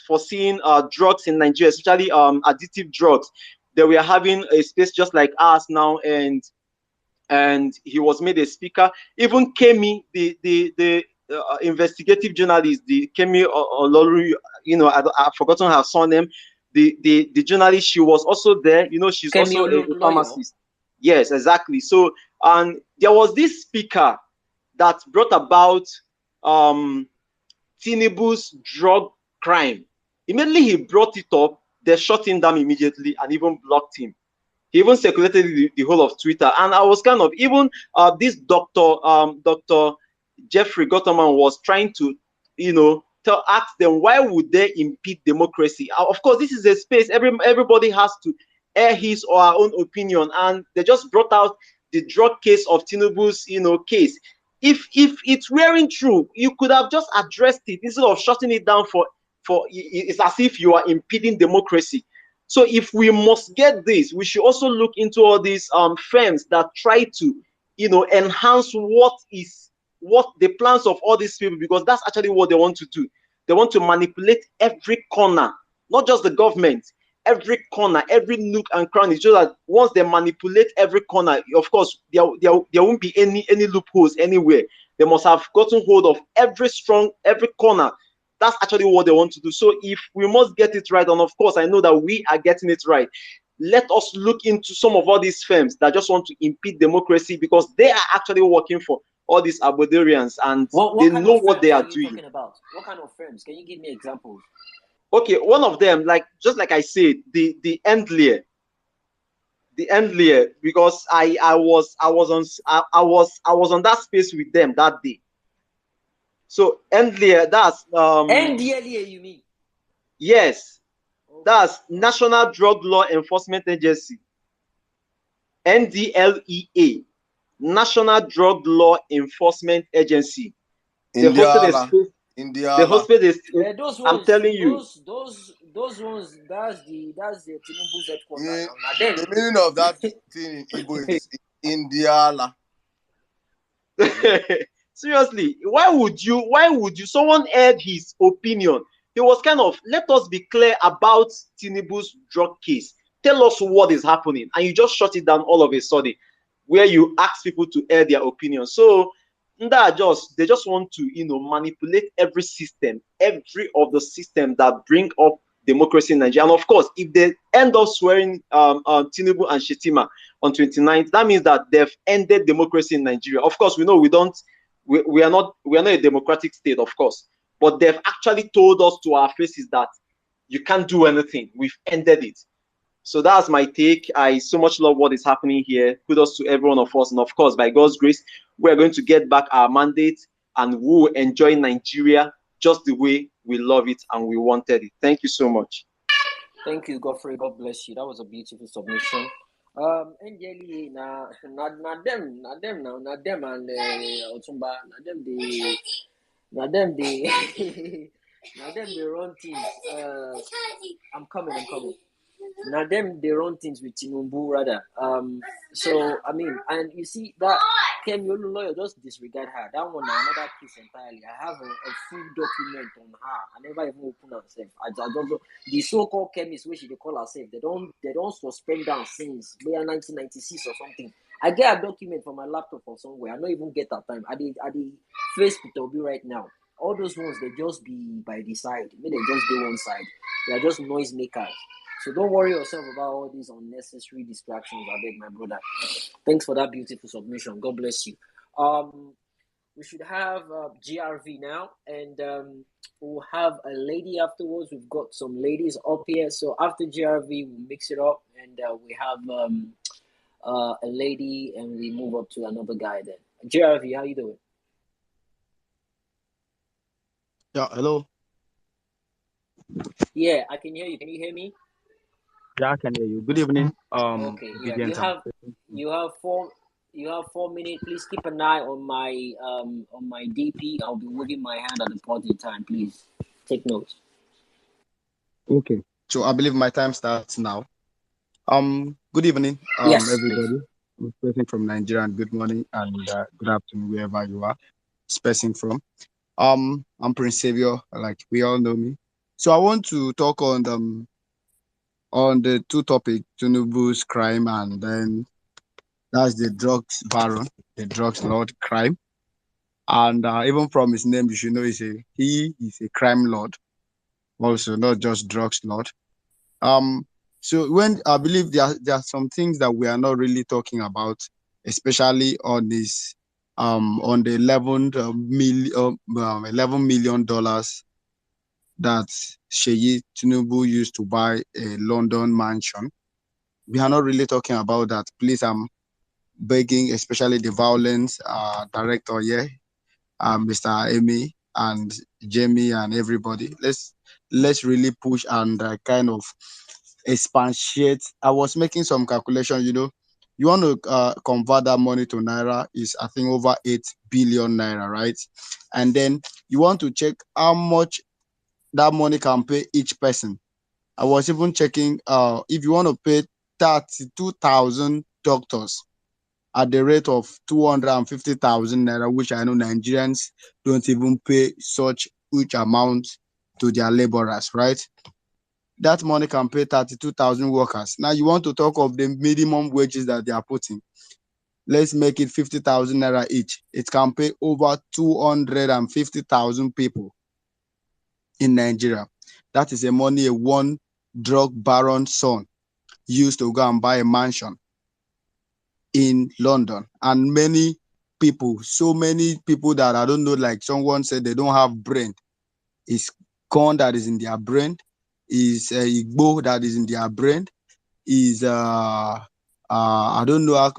foreseeing drugs in Nigeria, especially addictive drugs. They were having a space just like us now, and he was made a speaker. Even Kemi, the investigative journalist, the Kemi Ololu, I've forgotten her surname. The journalist, she was also there. She's Kemi also a Olunloyo. pharmacist. Yes, exactly. So, and there was this speaker that brought about Tinubu's drug crime. Immediately he brought it up, they shut him down immediately and even blocked him. He even circulated the whole of Twitter. And I was kind of, even this Dr. Jeffrey Gotterman was trying to, ask them, why would they impede democracy? Of course, this is a space, everybody has to air his or her own opinion. And they just brought out the drug case of Tinubu's, case. If it's wearing true, you could have just addressed it instead of shutting it down for it's as if you are impeding democracy. So if we must get this, we should also look into all these firms that try to, enhance what the plans of all these people, because that's actually what they want to do. They want to manipulate every corner, not just the government, every corner, every nook and cranny, so that once they manipulate every corner, of course, there won't be any loopholes anywhere. They must have gotten hold of every corner. That's actually what they want to do. So if we must get it right, and of course, I know that we are getting it right, let us look into some of all these firms that just want to impede democracy, because they are actually working for all these Abodarians, and they know what they are doing. Talking about? What kind of firms? Can you give me examples? Okay, one of them, just like I said, the Endlier, because I was on that space with them that day. So Endlier, that's NDLEA, you mean? Yes, okay. That's National Drug Law Enforcement Agency. NDLEA, National Drug Law Enforcement Agency. The hospital is those ones, I'm telling you. Those ones, that's the Tinubu's headquarters. The meaning of that thing in Igbo is Indiala. Seriously, why would you someone aired his opinion? He was kind of, let us be clear about Tinubu's drug case. Tell us what is happening, and you just shut it down all of a sudden, where you ask people to air their opinion. So they just want to manipulate every of the system that bring up democracy in Nigeria. And of course, if they end up swearing Tinubu and Shetima on 29th, that means that they've ended democracy in Nigeria. Of course, we know we are not a democratic state, of course, but they've actually told us to our faces that you can't do anything. We've ended it. So that's my take. I so much love what is happening here. Kudos to every one of us. And of course, by God's grace, we're going to get back our mandate and we'll enjoy Nigeria just the way we love it and we wanted it. Thank you so much. Thank you, Godfrey. God bless you. That was a beautiful submission. NDLEA, na them and Otumba, na them they run things. I'm coming. Now them they run things with Tinubu rather. So I mean, and you see that Kemi lawyer, just disregard her. That one another case entirely. I have a full document on her. I never even open herself. I don't know the so-called chemist which they call herself. They don't suspend her since maybe 1996 or something. I get a document from my laptop or somewhere. I don't even get that time. I did face with Obi right now. All those ones they just be by the side. Maybe they just do one side. They are just noise makers. So don't worry yourself about all these unnecessary distractions. I beg, my brother. Thanks for that beautiful submission. God bless you. We should have GRV now, and we'll have a lady afterwards. We've got some ladies up here. So after GRV, we'll mix it up, and we have a lady, and we move up to another guy. Then GRV, how you doing? Yeah, hello. Yeah, I can hear you. Can you hear me? Yeah, I can hear you. Good evening. Okay, yeah. Obedient You have 4 minutes. Please keep an eye on my DP. I'll be waving my hand at the party time. Please take notes. Okay. So I believe my time starts now. Good evening, Yes, everybody. I'm speaking from Nigeria, and good morning and good afternoon wherever you are speaking from. I'm Prince Savior, like we all know me. So I want to talk on the two topic, Tinubu's crime, and then that's the drugs baron, the drugs lord crime. And even from his name, you should know he is a crime lord, also not just drugs lord. So when I believe there are some things that we are not really talking about, especially on this on the $11 million that Sheyi Tinubu used to buy a London mansion. We are not really talking about that. Please, I'm begging, especially the Vawulence director here, Mr. Amy and Jamie and everybody. Let's really push and kind of expatiate. I was making some calculation. You want to convert that money to naira is I think over 8 billion naira, right? And then you want to check how much that money can pay each person. I was even checking if you want to pay 32,000 doctors at the rate of 250,000 naira, which I know Nigerians don't even pay such huge amount to their laborers, right? That money can pay 32,000 workers. Now you want to talk of the minimum wages that they are putting. Let's make it 50,000 naira each. It can pay over 250,000 people in Nigeria. That is a money a one drug baron son used to go and buy a mansion in London. And many people, so many people that I don't know, like someone said they don't have brain. It's corn that is in their brain, is Igbo that is in their brain, is I don't know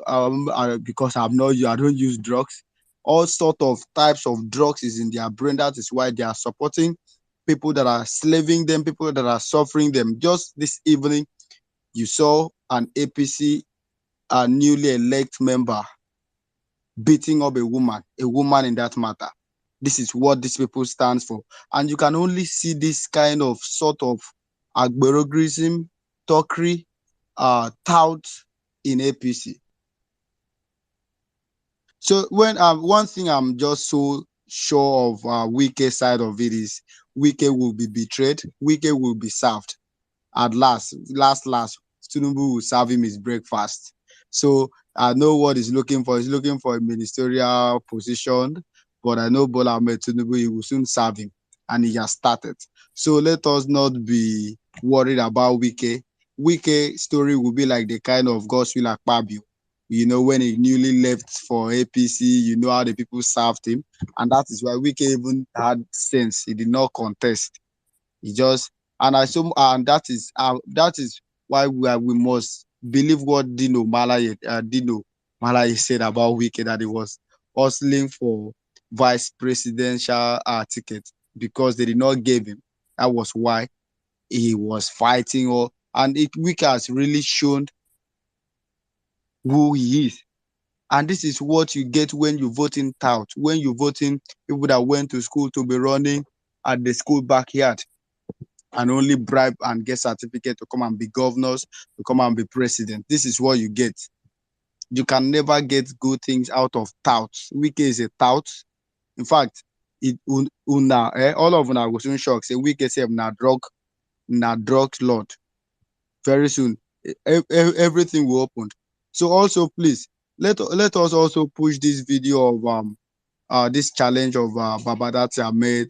because I don't use drugs. All sort of types of drugs is in their brain. That is why they are supporting people that are slaving them, people that are suffering them. Just this evening, you saw an APC newly elect member beating up a woman in that matter. This is what these people stands for. And you can only see this kind of sort of agberogism, talkery, tout in APC. So when one thing I'm just so sure of Wike's side of it is Wike will be betrayed, Wike will be served. At last, Tinubu will serve him his breakfast. So I know what he's looking for. He's looking for a ministerial position, but I know Bola Ahmed Tinubu, he will soon serve him, and he has started. So let us not be worried about Wike. Wike's story will be like the kind of Godswill Akpabio. When he newly left for APC, how the people served him, and that is why Wike even had sense. He did not contest. He just and that is why we must believe what Dino Malaye said about Wike, that he was hustling for vice presidential ticket because they did not give him. That was why he was fighting. Wike has really shown who he is. And this is what you get when you vote in tout, when you vote in people that went to school to be running at the school backyard. and only bribe and get certificate to come and be governors, to come and be president. This is what you get. You can never get good things out of touts. Wike is a tout. In fact, all of una go soon shock. Say Wike say na drug lord. Very soon, everything will open. So also, please let us also push this video of this challenge of Babadati Ahmed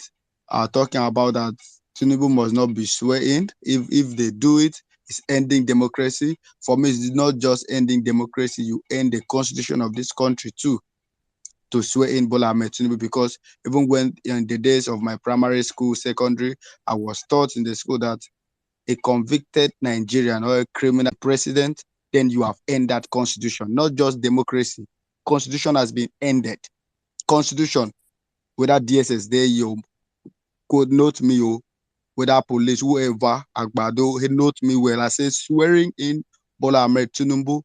talking about that Tinubu must not be swearing. If they do it, it's ending democracy. For me, it's not just ending democracy. You end the constitution of this country too, to swear in Bola Ahmed Tinubu, because even when in the days of my primary school, secondary, I was taught in the school that a convicted Nigerian or a criminal president, then you have ended that constitution, not just democracy. Constitution has been ended. Constitution, whether DSS there, you could note me, whether police, whoever, Agbado, he note me well. I say swearing in Bola Ahmed Tinubu,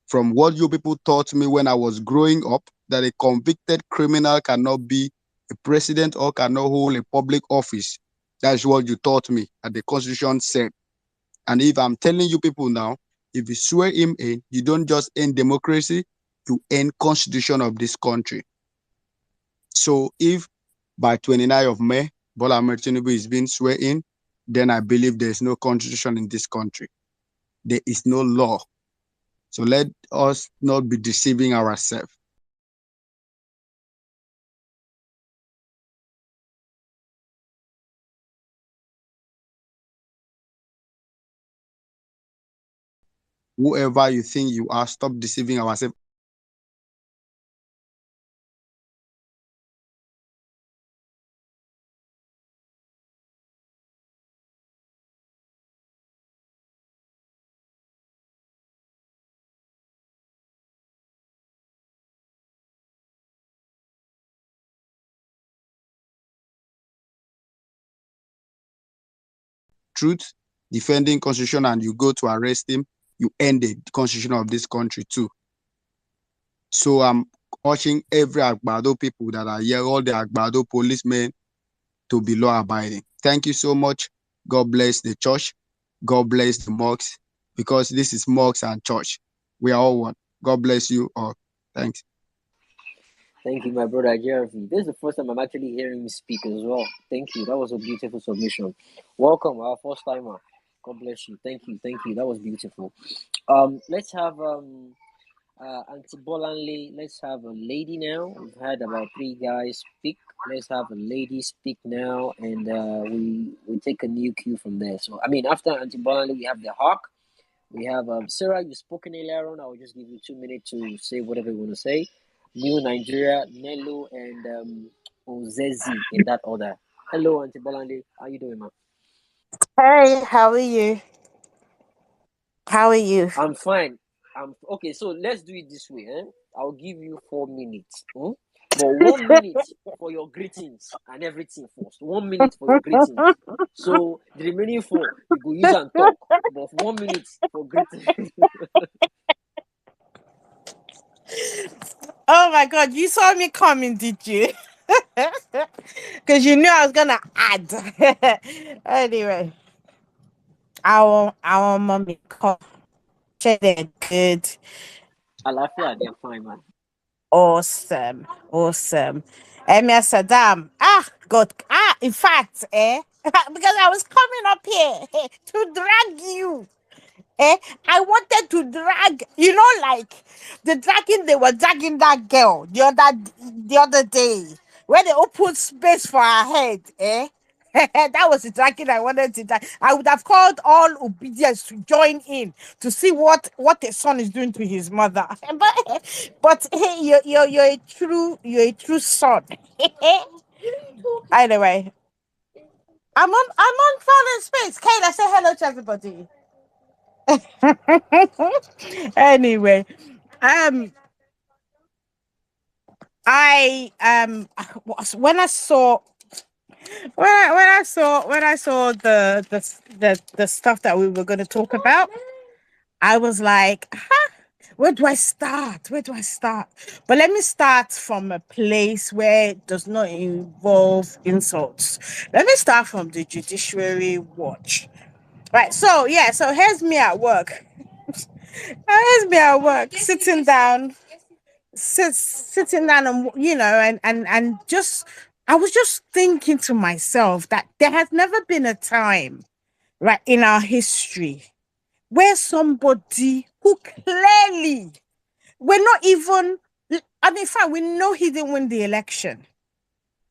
from what you people taught me when I was growing up, that a convicted criminal cannot be a president or cannot hold a public office. That's what you taught me, and the Constitution said. And if I'm telling you people now, if you swear him in, you don't just end democracy, you end Constitution of this country. So if by 29th of May, Bola Ahmed Tinubu is being sworn in, then I believe there is no constitution in this country. There is no law. So let us not be deceiving ourselves. Whoever you think you are, stop deceiving ourselves. Truth, defending constitution, and you go to arrest him, you end the constitution of this country too. So I'm urging every Agbado people that are here, all the Agbado policemen, to be law abiding. Thank you so much. God bless the church. God bless the mosques, because this is mosques and church. We are all one. God bless you all. Thanks. Thank you, my brother Jeremy. This is the first time I'm actually hearing you speak as well. Thank you. That was a beautiful submission. Welcome, our first timer. God bless you. Thank you. Thank you. That was beautiful. Let's have Auntie Bolanle. Let's have a lady now. We've had about 3 guys speak. Let's have a lady speak now, and we take a new cue from there. So I mean, after Auntie Bolanle, we have the Hawk. We have Sarah. You've spoken earlier on. I will just give you 2 minutes to say whatever you want to say. New Nigeria, Nelo, and Ozezi in that order. Hello, Auntie Bolanle. How you doing, man? Hey, how are you? How are you? I'm fine. Okay. So let's do it this way. I'll give you 4 minutes. But 1 minute for your greetings and everything first. 1 minute for your greetings. So the remaining 4 you go use and talk. But 1 minute for greetings. Oh my God, you saw me coming, did you? Because you knew I was gonna add. Anyway, our mommy call. They're good. Alafia, they're fine, man. Awesome. Emir Saddam. God. In fact, because I was coming up here to drag you. I wanted to drag, like the dragging they were dragging that girl the other day, where they opened space for her head. That was the dragging I wanted to drag. I would have called all obedience to join in to see what a son is doing to his mother. But hey, you're a true son. Anyway, I'm on phone and space. Kayla, say hello to everybody. Anyway, um, I when I saw the stuff that we were going to talk about, I was like, huh? Where do I start? Where do I start? But let me start from a place where it does not involve insults. Let me start from the Judiciary watch. Right. So yeah. So here's me at work. Here's me at work, sitting down, sitting down, and and just I was just thinking to myself that there has never been a time, right, in our history where somebody who clearly we're not even, I mean, fine, we know he didn't win the election,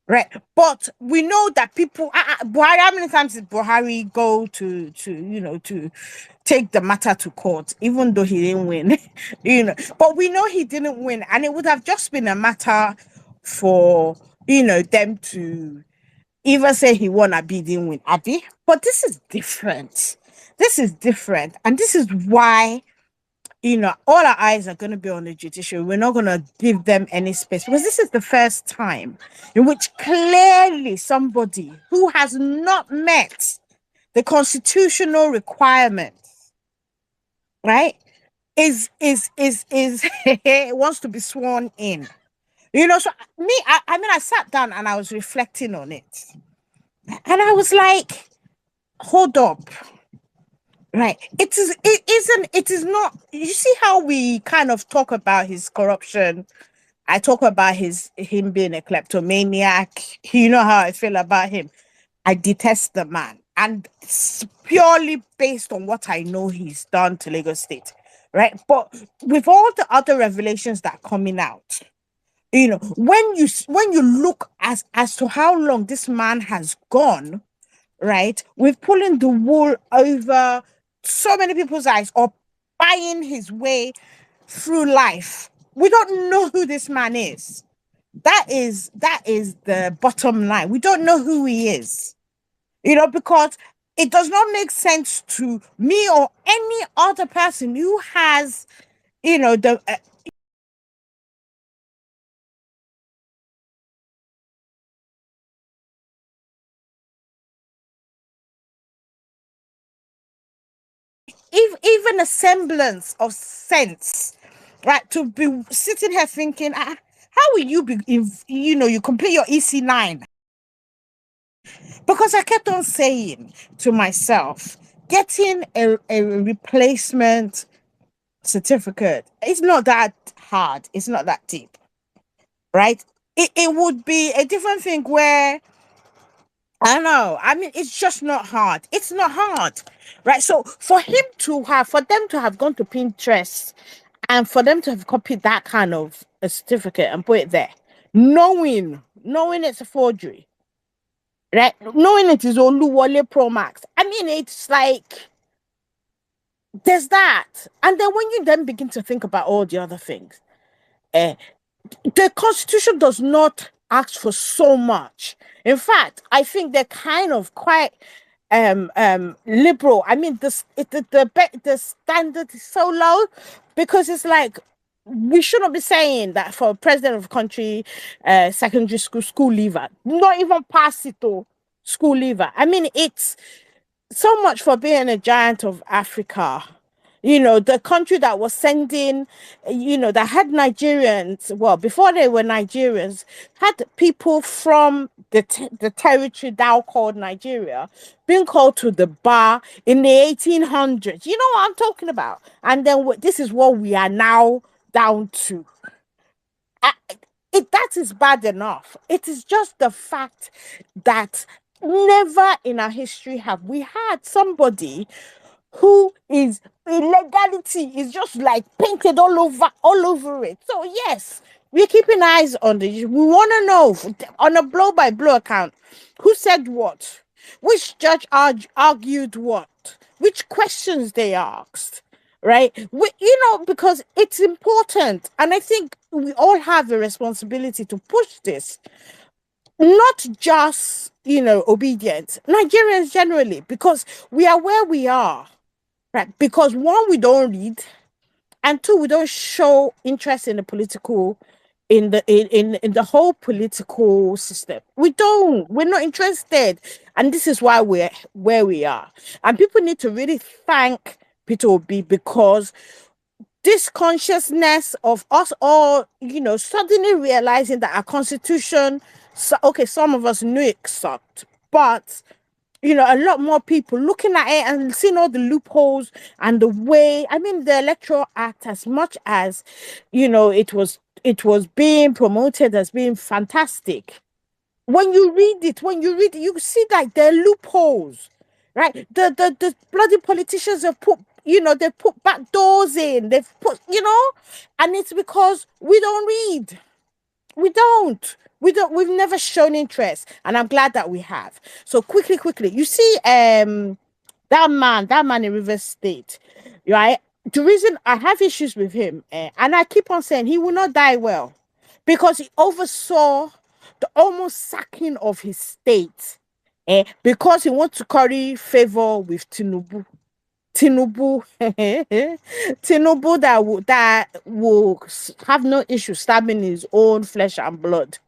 right? But we know that people, Buhari, how many times did Buhari go to take the matter to court, even though he didn't win, But we know he didn't win, and it would have just been a matter for, them to even say he won, Abi didn't win, Abi. But this is different. This is different, and this is why all our eyes are going to be on the judiciary. We're not going to give them any space because this is the first time in which clearly somebody who has not met the constitutional requirements, right, is wants to be sworn in. So me, I mean, I sat down and I was reflecting on it, and I was like, hold up. Right. It is not, you see how we kind of talk about his corruption. I talk about him being a kleptomaniac. You know how I feel about him. I detest the man. And it's purely based on what I know he's done to Lagos State. Right. But with all the other revelations that are coming out, when you look as to how long this man has gone, right, with pulling the wool over so many people's eyes or buying his way through life. We don't know who this man is. That is the bottom line. We don't know who he is. Because it does not make sense to me or any other person who has, the even a semblance of sense, right? To be sitting here thinking, how will you be, you complete your EC9? Because I kept on saying to myself, getting a replacement certificate, it's not that hard. It's not that deep, right? It would be a different thing where, I don't know. I mean, it's just not hard. It's not hard, right? So for them to have gone to Pinterest and for them to have copied that kind of a certificate and put it there, knowing it's a forgery, right? Knowing it is Oluwole Pro Max. I mean, it's like there's that, and then when you then begin to think about all the other things, the Constitution does not ask for so much. In fact, I think they're kind of quite liberal. I mean, the standard is so low because it's like we shouldn't be saying that for a president of a country, secondary school leaver, not even pass it to school leaver. I mean, it's so much for being a giant of Africa. The country that was sending, that had Nigerians, well, before they were Nigerians, had people from the territory now called Nigeria being called to the bar in the 1800s. You know what I'm talking about? And then this is what we are now down to. That is bad enough. It is just the fact that never in our history have we had somebody who is illegality is just like painted all over it. So yes, we're keeping eyes on this. We want to know on a blow by blow account who said what, which judge argued what, which questions they asked, right? Because it's important, and I think we all have a responsibility to push this. Not just obedient Nigerians generally, because we are where we are. Right, because one, we don't read, and two, we don't show interest in the political, in the whole political system. We're not interested, and this is why we're where we are. And people need to really thank Peter Obi because this consciousness of us all, suddenly realizing that our constitution, okay, some of us knew it sucked, but a lot more people looking at it and seeing all the loopholes and the way, I mean, the Electoral Act, as much as, it was being promoted as being fantastic. When you read it, you see that there are loopholes, right? The bloody politicians have put, they put back doors in, they've put, and it's because we don't read. We've never shown interest, and I'm glad that we have. So quickly, you see, that man in Rivers State, right? The reason I have issues with him, and I keep on saying he will not die well, because he oversaw the almost sacking of his state, because he wants to curry favor with Tinubu. Tinubu, Tinubu that will have no issue stabbing his own flesh and blood,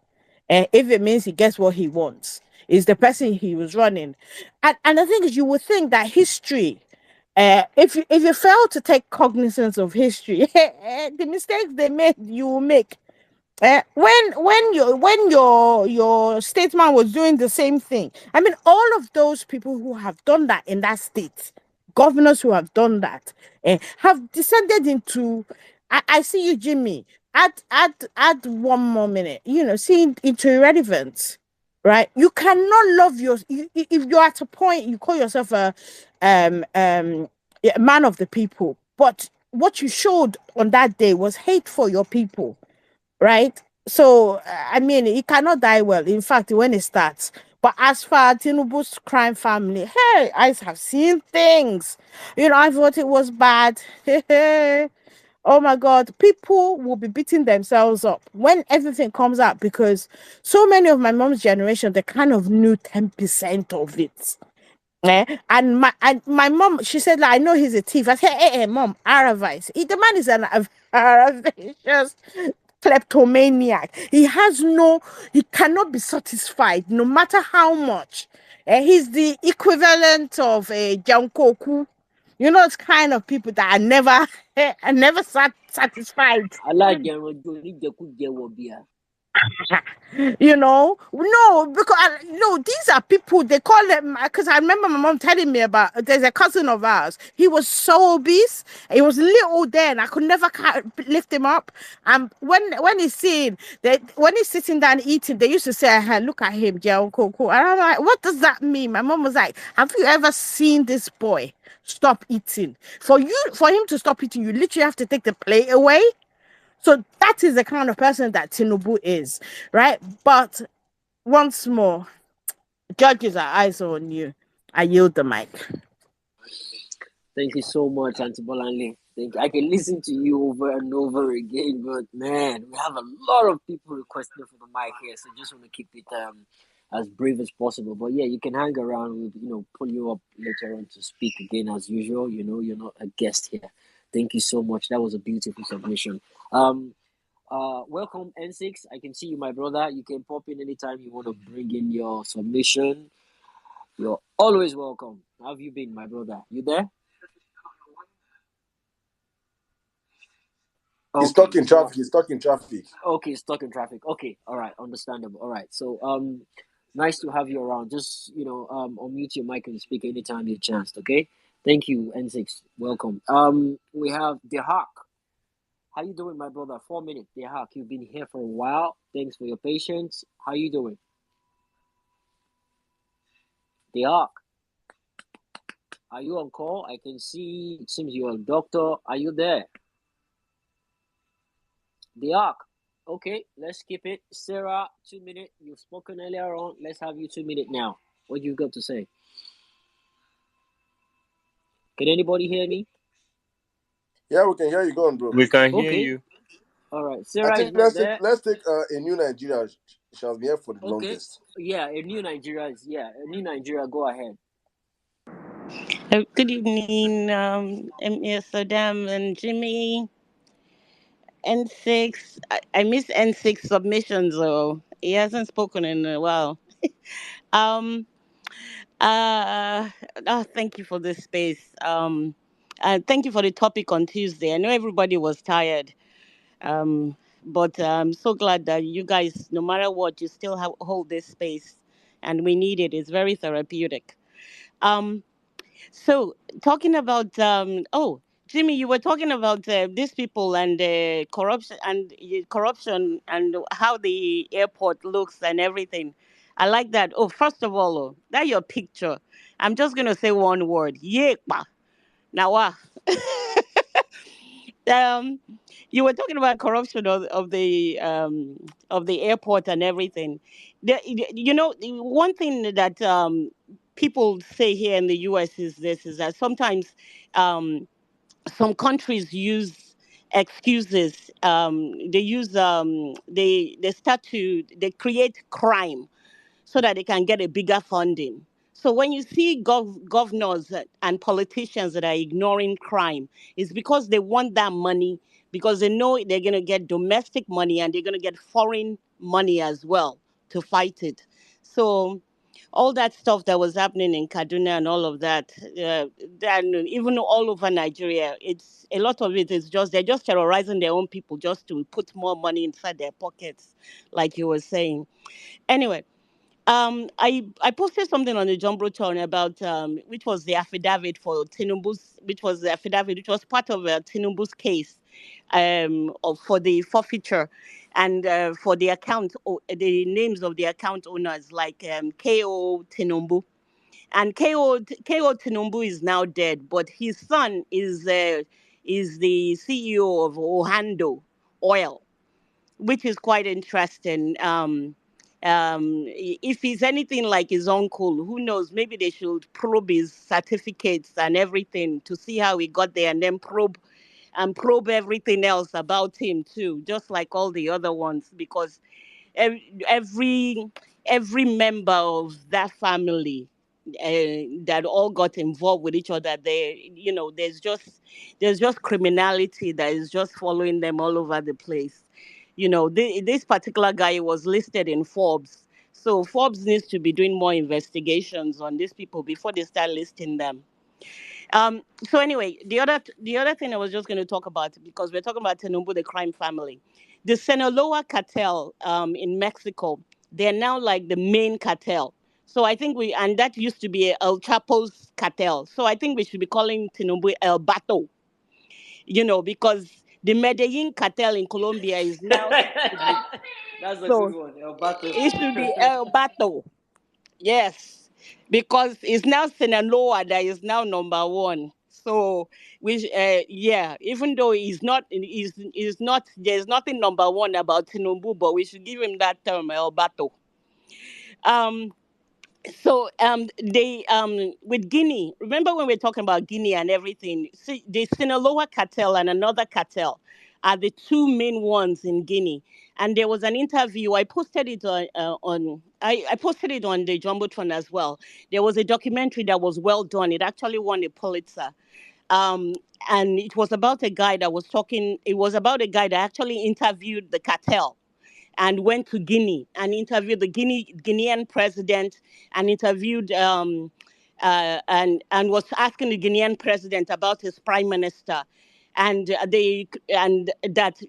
if it means he gets what he wants. Is the person he was running, and the thing is, you would think that history, if you fail to take cognizance of history, the mistakes they made, you will make. When your statesman was doing the same thing, I mean, all of those people who have done that in that state, governors who have done that, have descended into. I see you, Jimmy. Add one more minute. See into irrelevance, right? You cannot love if you're at a point you call yourself a man of the people, but what you showed on that day was hate for your people, right? So, I mean, it cannot die well. In fact, when it starts. But as for Tinubu's crime family, hey, I have seen things. I thought it was bad. Oh my God, people will be beating themselves up when everything comes out, because so many of my mom's generation, they kind of knew 10% of it. And my mom, she said, like, I know he's a thief. I said, hey, mom, Aravice. The man is an Aravice kleptomaniac. He cannot be satisfied no matter how much. He's the equivalent of a Jankoku. It's kind of people that are never are never satisfied. No, because no, these are people, they call them, because I remember my mom telling me about, there's a cousin of ours. He was so obese, he was little then, I could never lift him up. And when he's when he's sitting down eating, they used to say, hey, look at him, Joe Coco. And I'm like, what does that mean? My mom was like, have you ever seen this boy stop eating? For him to stop eating, you literally have to take the plate away. So that is the kind of person that Tinubu is, right? But once more, judges are eyes on you. I yield the mic. Thank you so much, Auntie Bolanle. I can listen to you over and over again, but man, we have a lot of people requesting for the mic here, so just want to keep it as brief as possible. But yeah, you can hang around. We'll pull you up later on to speak again as usual. You're not a guest here. Thank you so much. That was a beautiful submission. Welcome N6. I can see you, my brother. You can pop in anytime you want to bring in your submission. You're always welcome. How have you been, my brother? You there? He's stuck in traffic. He's stuck in traffic. Okay, stuck in traffic. Okay, all right, understandable. All right, so nice to have you around. Just unmute your mic and speak anytime you chance. Okay, thank you, N6. Welcome. We have the Hawk. How you doing, my brother? 4 minutes, the Hawk. You've been here for a while. Thanks for your patience. How you doing, the Hawk? Are you on call? I can see. It seems you're a doctor. Are you there? The Ark. Okay, let's skip it. Sarah, 2 minutes. You've spoken earlier on. Let's have you 2 minutes now. What you got to say? Can anybody hear me? Yeah, we can hear you. Go on, bro. We can hear you. All right. I Sarah is think not there. let's take a new Nigeria. She has been here for the longest. Yeah, a new Nigeria. Go ahead. Good evening, Emir Saddam and Jimmy. N6. I miss N6 submissions though. He hasn't spoken in a while. um. Oh, thank you for this space. Thank you for the topic on Tuesday. I know everybody was tired, um, but I'm so glad that you guys, no matter what, you still hold this space, and we need it. It's very therapeutic. Um, So, talking about Jimmy, you were talking about these people and corruption and how the airport looks and everything. I like that. Oh, first of all, that your picture. I'm just gonna say one word. Yepa. Now, um, you were talking about corruption of the airport and everything. One thing that people say here in the U.S. is that sometimes um, some countries use excuses. They start to they create crime so that they can get a bigger funding. So when you see governors and politicians that are ignoring crime, it's because they want that money, because they know they're going to get domestic money and they're going to get foreign money as well to fight it. So all that stuff that was happening in Kaduna and all of that, and even all over Nigeria, it's a lot of it is just they're just terrorizing their own people just to put more money inside their pockets, like you were saying. Anyway, I posted something on the Jumbotron about which was the affidavit for Tinubu's, which was the affidavit which was part of Tinubu's case, for the forfeiture, and for the the names of the account owners like Ko Tinubu, and Ko Tinubu is now dead, but his son is the CEO of Ohando Oil, which is quite interesting. If he's anything like his uncle, who knows? Maybe they should probe his certificates and everything to see how he got there, and then probe everything else about him too, just like all the other ones, because every every member of that family that all got involved with each other, there's just criminality that is just following them all over the place. This particular guy was listed in Forbes, so Forbes needs to be doing more investigations on these people before they start listing them. So anyway, the other thing I was just going to talk about, because we're talking about Tinubu, the crime family, the Sinaloa cartel in Mexico, they're now like the main cartel. So I think and that used to be El Chapo's cartel. So I think we should be calling Tinubu El Bato, because the Medellin cartel in Colombia is now supposedly, That's a good so one, El Bato. it should be El Bato. Yes, because it's now Sinaloa that is now number one. So, yeah, even though he's not, there's nothing number one about Tinubu, but we should give him that term, El Bato. Um, so they with Guinea, remember when we were talking about Guinea and everything? See, the Sinaloa cartel and another cartel are the two main ones in Guinea. And there was an interview. I posted it I posted it on the Jumbotron as well. There was a documentary that was well done. It actually won a Pulitzer. Um, and it was about a guy that was talking. It was about a guy that actually interviewed the cartel and went to Guinea and interviewed the Guinean president, and interviewed and was asking the Guinean president about his prime minister, and that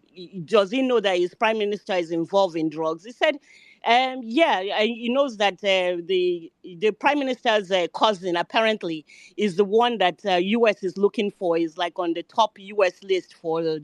does he know that his prime minister is involved in drugs? He said, yeah, he knows that the prime minister's cousin apparently is the one that U.S. is looking for. Is like on the top U.S. list for the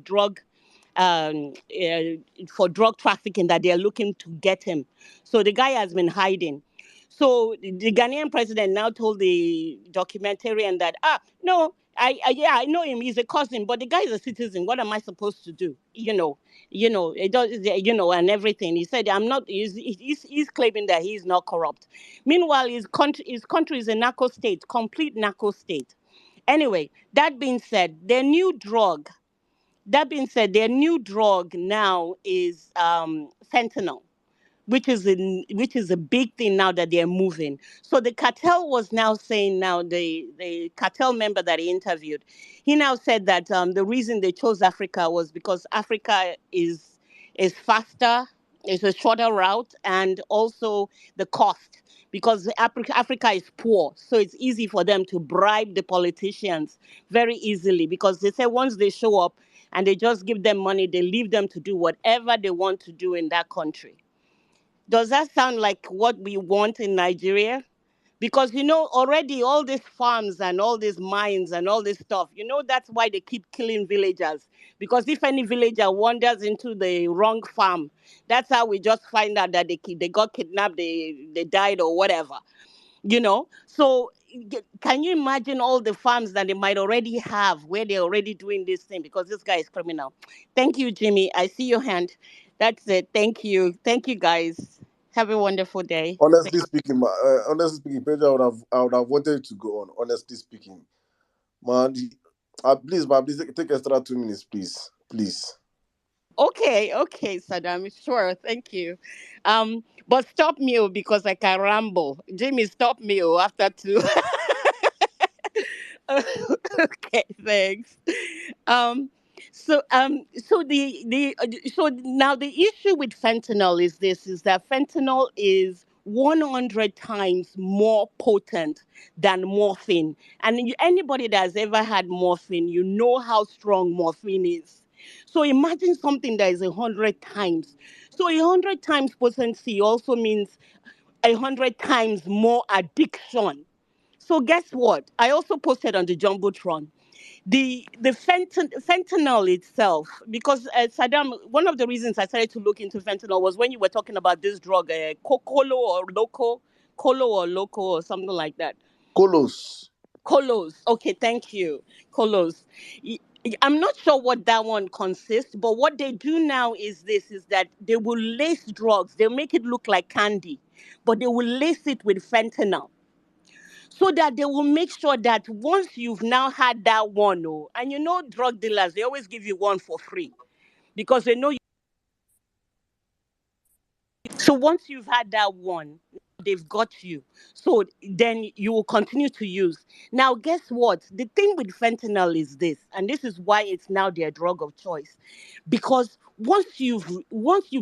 for drug trafficking, that they are looking to get him. So the guy has been hiding. So the Ghanaian president now told the documentarian that, no, yeah, I know him. He's a cousin, but the guy is a citizen. What am I supposed to do? It does, and everything. He said, I'm not. He's claiming that he's not corrupt. Meanwhile, his country is a narco state, complete narco state. Anyway, their new drug now is fentanyl, which is a big thing now that they're moving. So the cartel was now saying, now the cartel member that he interviewed, he now said that the reason they chose Africa was because Africa is faster, it's a shorter route, and also the cost. because Africa is poor. So it's easy for them to bribe the politicians very easily, because they say once they show up and they just give them money, they leave them to do whatever they want to do in that country. Does that sound like what we want in Nigeria? Because, already all these farms and all these mines and all this stuff, that's why they keep killing villagers. Because if any villager wanders into the wrong farm, that's how we just find out that they got kidnapped, they died or whatever. So can you imagine all the farms that they might already have where they're already doing this thing? Because this guy is criminal. Thank you, Jimmy. I see your hand. That's it. Thank you, guys. Have a wonderful day. Honestly speaking, Pedro, I would have wanted to go on. Honestly speaking, man, please, take extra 2 minutes, please. Okay, Saddam. Sure, thank you. But stop me, because I can ramble. Jimmy, stop me after two. Okay, thanks. Um, so now the issue with fentanyl is that fentanyl is 100 times more potent than morphine. And anybody that has ever had morphine, you know how strong morphine is. So imagine something that is 100 times. So 100 times potency also means 100 times more addiction. So guess what? I also posted on the Jumbotron the fentanyl itself, because Saddam, one of the reasons I started to look into fentanyl was when you were talking about this drug, colo or loco or something like that. Colos. Colos. Okay, thank you. Colos. I'm not sure what that one consists, but what they do now is that they will lace drugs. They'll make it look like candy, but they will lace it with fentanyl, so that they will make sure that once you've now had that one, and drug dealers, they always give you one for free because they know you. So once you've had that one, they've got you. So then you will continue to use. Now, guess what? The thing with fentanyl is this, and this is why it's now their drug of choice. Because once you've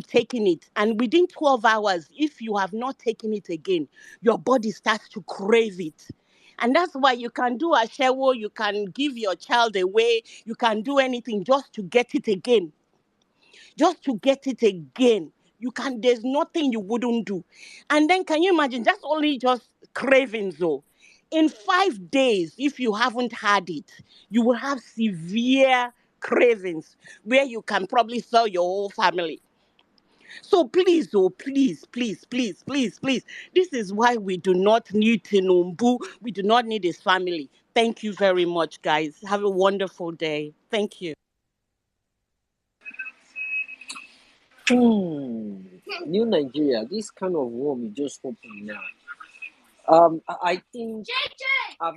taken it, and within 12 hours, if you have not taken it again, your body starts to crave it. And that's why you can do a shower, you can give your child away, you can do anything just to get it again. Just to get it again. There's nothing you wouldn't do. And then can you imagine, that's only just cravings though. In 5 days, if you haven't had it, you will have severe cravings where you can probably sell your whole family. So please, please. This is why we do not need Tinubu. We do not need his family. Thank you very much, guys. Have a wonderful day. Thank you. New Nigeria, this kind of war we just opened now. I think I've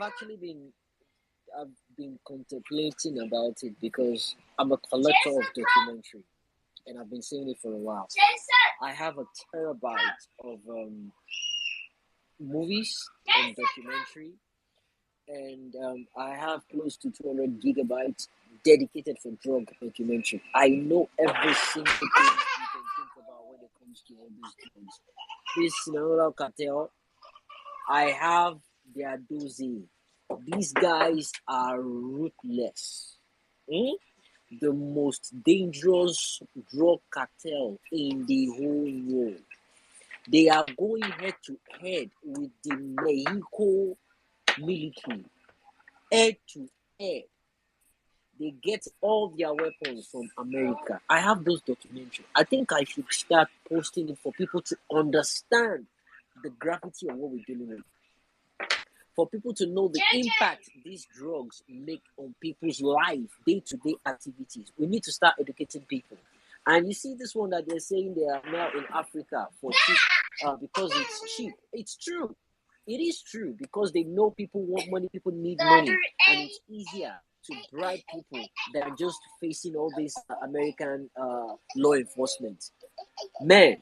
been contemplating about it because I'm a collector of documentary, and I've been saying it for a while. I have a terabyte of movies and documentary, and I have close to 200 gigabytes dedicated for drug documentary. I know every single thing you can think about when it comes to all these drugs. This Sinaloa cartel, I have their dozy. These guys are ruthless. The most dangerous drug cartel in the whole world. They are going head to head with the Mexico military. Head to head. They get all their weapons from America. I have those documentaries. I think I should start posting it for people to understand the gravity of what we're dealing with. For people to know the impact these drugs make on people's life, day-to-day activities. We need to start educating people. And you see this one that they're saying they are now in Africa for cheap, because it's cheap. It's true. It is true because they know people want money, people need money, and it's easier to bribe people than just facing all this American law enforcement. Man,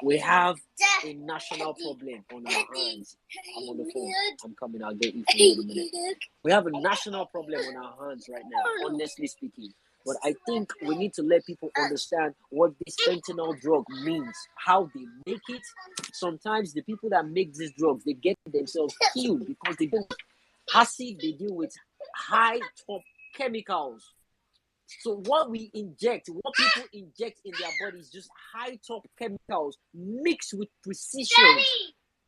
we have a national problem on our hands. I'm on the phone. I'm coming. I'll get you for a minute. We have a national problem on our hands right now, honestly speaking. But I think we need to let people understand what this fentanyl drug means, how they make it. Sometimes the people that make these drugs, they get themselves killed because they deal with acid, they deal with high top chemicals. So what we inject, what people inject in their bodies, just high top chemicals mixed with precision.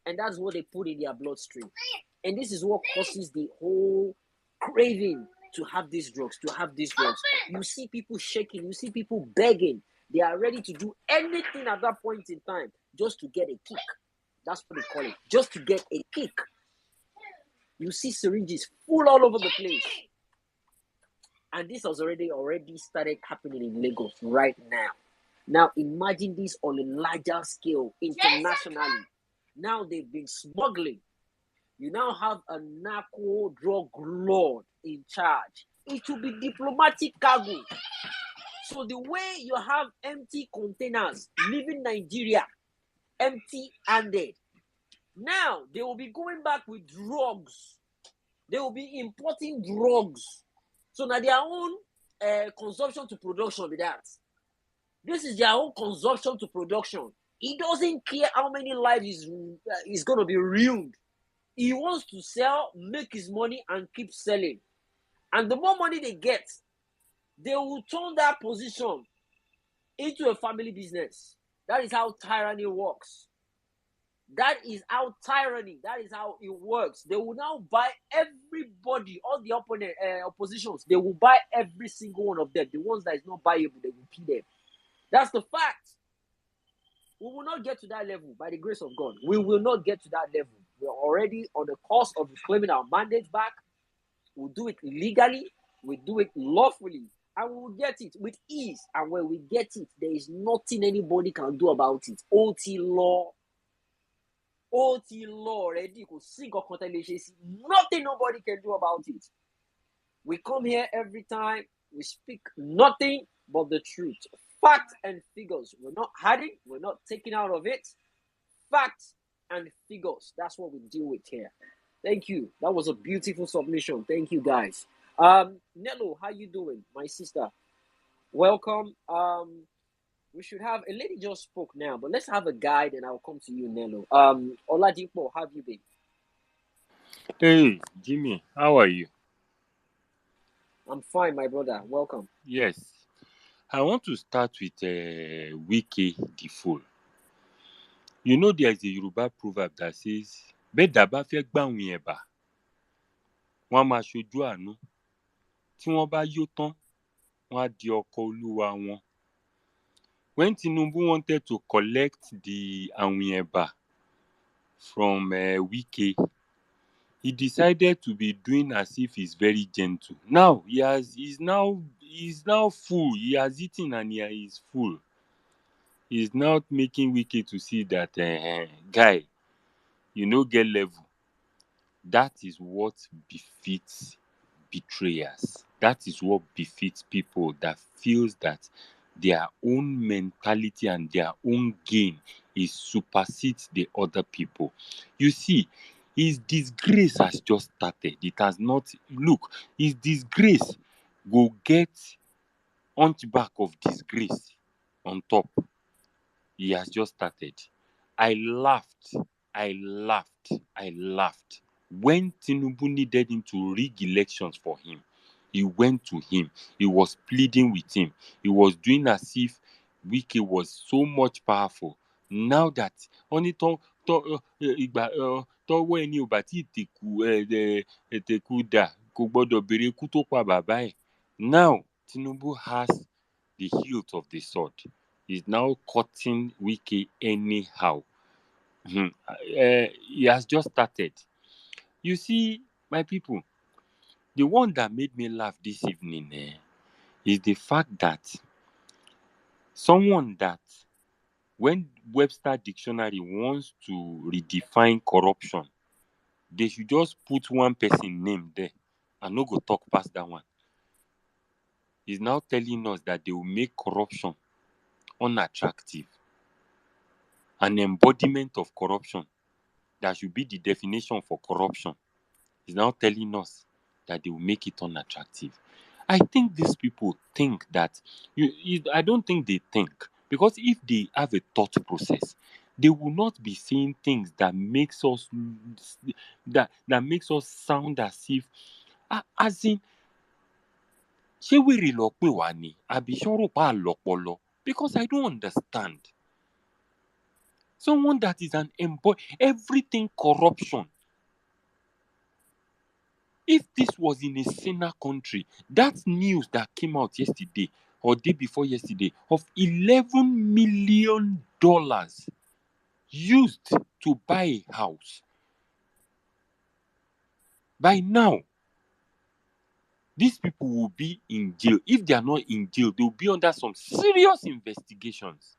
And that's what they put in their bloodstream. And this is what causes the whole craving to have these drugs, You see people shaking, you see people begging. They are ready to do anything at that point in time just to get a kick. That's what they call it, just to get a kick. You see syringes full all over the place. And this has already started happening in Lagos right now. Now imagine this on a larger scale internationally. Now they've been smuggling. You now have a narco drug lord in charge. It will be diplomatic cargo. So the way you have empty containers leaving Nigeria, empty-handed, now they will be going back with drugs. They will be importing drugs. So now their own consumption to production with that. This is their own consumption to production. He doesn't care how many lives is going to be ruined. He wants to sell, make his money, and keep selling. And the more money they get, they will turn that position into a family business. That is how tyranny works. That is how it works. They will now buy everybody, all the oppositions. They will buy every single one of them. The ones that is not buyable, they will kill them. That's the fact. We will not get to that level by the grace of God. We will not get to that level. We're already on the course of reclaiming our mandate back. We'll do it legally. We'll do it lawfully. And we will get it with ease. And when we get it, there is nothing anybody can do about it. OT law already. Nothing nobody can do about it. We come here every time. We speak nothing but the truth. Facts and figures. We're not hiding. We're not taking out of it. Facts and figures. That's what we deal with here. Thank you. That was a beautiful submission. Thank you, guys. Nello, how you doing, my sister? Welcome. We should have a lady just spoke now, but let's have a guide, and I'll come to you, Nello. Oladipo, how have you been? Hey, Jimmy, how are you? I'm fine, my brother. Welcome. Yes. I want to start with Wike the Fool. You know, there's a Yoruba proverb that says, "Bẹ́ẹ̀dá bá fẹ́ gbàwìn ẹ̀bà, wọ́n á máa ṣojú àánú. Tí wọ́n bá yó tán, wọ́n á di ọkọ olúwa wọn." When Tinubu wanted to collect the àwìn ẹ̀bà from Wike, he decided to be doing as if he's very gentle. Now he's now full. He has eaten and he is full. He's now making Wike to see that guy, you know, get level. That is what befits betrayers. That is what befits people that feels that their own mentality and their own gain is supersedes the other people. You see, his disgrace has just started. It has not. Look, his disgrace will get hunchback of disgrace on top. He has just started. I laughed. When Tinubu needed him to rig elections for him, he went to him. He was pleading with him. He was doing as if Wike was so much powerful. Now that only tọ́wọ́ ẹni ò bá tí tèkú dà kò gbọ́dọ̀ béèrè ikú tó pa bàbá ẹ̀. Now Tinubu has the hilt of the sword. He's now cutting Wike anyhow. He has just started. You see, my people, the one that made me laugh this evening is the fact that someone that, when Webster Dictionary wants to redefine corruption, they should just put one person name there and not go talk past that one. He's now telling us that they will make corruption unattractive. An embodiment of corruption that should be the definition for corruption is now telling us that they will make it unattractive. I think these people think that I don't think they think, because if they have a thought process, they will not be saying things that makes us that makes us sound as if as in ṣé wèrè lọ pè wá ni àbí ṣọ́rọ̀ pa àlọ́pọlọ, because I don't understand. Someone that is everything corruption. If this was in a saner country, that news that came out yesterday or day before yesterday of $11 million used to buy a house, by now, these people will be in jail. If they are not in jail, they will be under some serious investigations.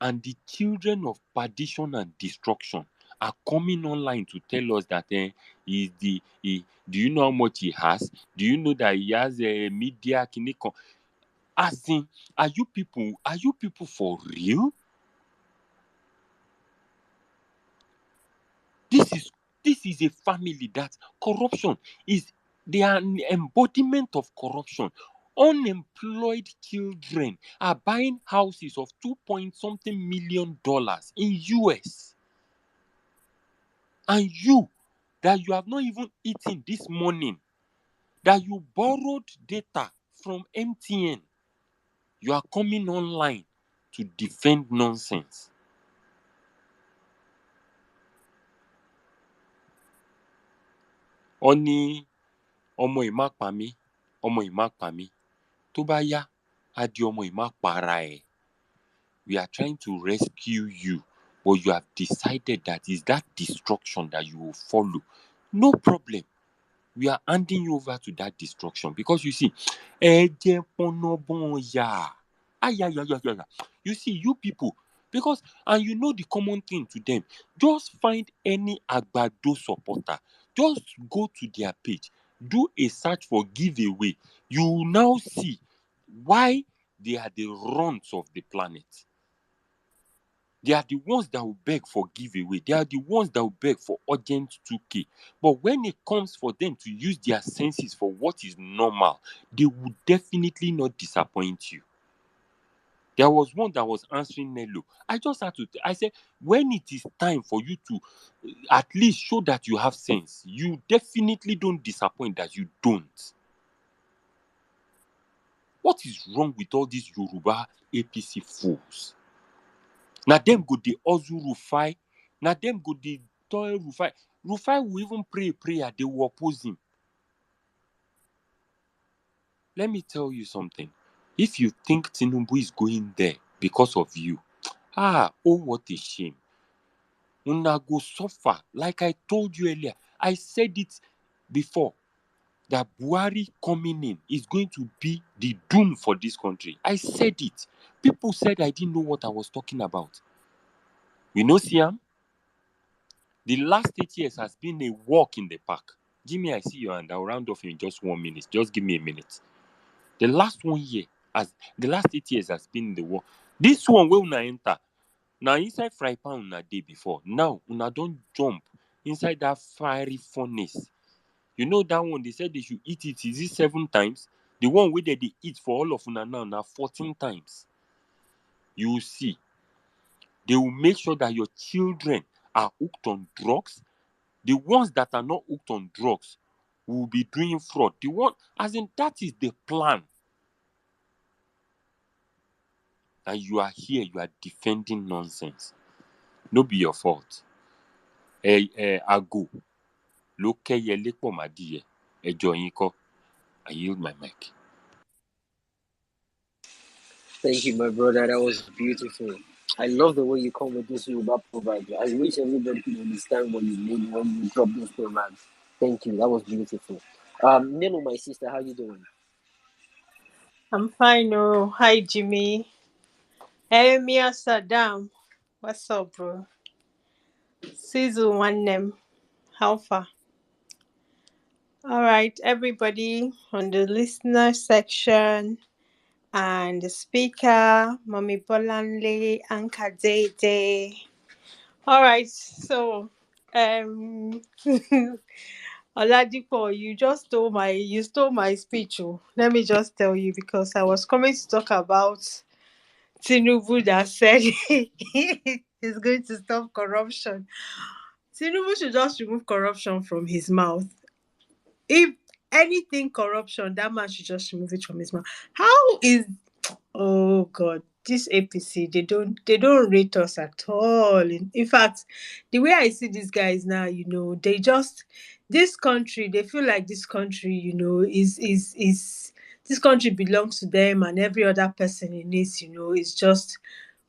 And the children of perdition and destruction are coming online to tell us that do you know how much he has? Do you know that he has a media? As in, are you people for real? This is a family that corruption is, they are an embodiment of corruption. Unemployed children are buying houses of 2 point something million in US. And you, that you have not even eaten this morning, that you borrowed data from MTN, you are coming online to defend nonsense. Ó ní ọmọ ìmá pa mí, ọmọ ìmá pa mí. Tó bá yá, á di ọmọ ìmá para ẹ̀. We are trying to rescue you, but you have decided that is that destruction that you will follow. No problem. We are handing you over to that destruction, because you see, you see, you people, because, and you know the common thing to them, just find any Agbado supporter, just go to their page, do a search for giveaway. You will now see why they are the runs of the planet. They are the ones that will beg for giveaway. They are the ones that will beg for urgent 2K. But when it comes for them to use their senses for what is normal, they will definitely not disappoint you. There was one that was answering Nello. I just had to, I said, when it is time for you to at least show that you have sense, you definitely don't disappoint that you don't. What is wrong with all these Yoruba APC fools? Na them go dey hustle Rufai. Na them go dey toil Rufai. Rufai will even pray a prayer, they will oppose him. Let me tell you something. If you think Tinubu is going there because of you, oh, what a shame. Una go suffer. Like I told you earlier, I said it before, that Buhari coming in is going to be the doom for this country. I said it. People said I didn't know what I was talking about. You know, Siam? The last 8 years has been a walk in the park. Jimmy, I see you, and I'll round off in just 1 minute. Just give me a minute. The last 1 year, the last 8 years has been the walk. This one will not enter. Now inside fry pan una day before. Now una don't jump inside that fiery furnace. You know that one, they said they should eat it. Is it 7 times? The one where they eat for all of una now 14 times. You will see. They will make sure that your children are hooked on drugs. The ones that are not hooked on drugs will be doing fraud. The one, as in, that is the plan. And you are here, you are defending nonsense. No be your fault. Ago. Loke yele po madiye. Ejo yin ko. I yield my mic. Thank you, my brother. That was beautiful. I love the way you come with this Yoruba proverb. I wish everybody could understand what you mean when you drop those proverbs. Thank you. That was beautiful. Nelo, my sister, how you doing? I'm fine. Oh, hi, Jimmy. Hey, Mia Saddam. What's up, bro? Sizzle one name. How far? All right, everybody on the listener section and the speaker, Mommy Bolanle, Anka Day. All right, so Oladipo, you stole my speech. Oh. Let me just tell you, because I was coming to talk about Tinubu that said he's going to stop corruption. Tinubu should just remove corruption from his mouth. If anything corruption, that man should just remove it from his mouth. How is Oh God, this APC, they don't rate us at all. In fact, the way I see these guys now, they just this country, they feel like this country, is this country belongs to them, and every other person in it, is just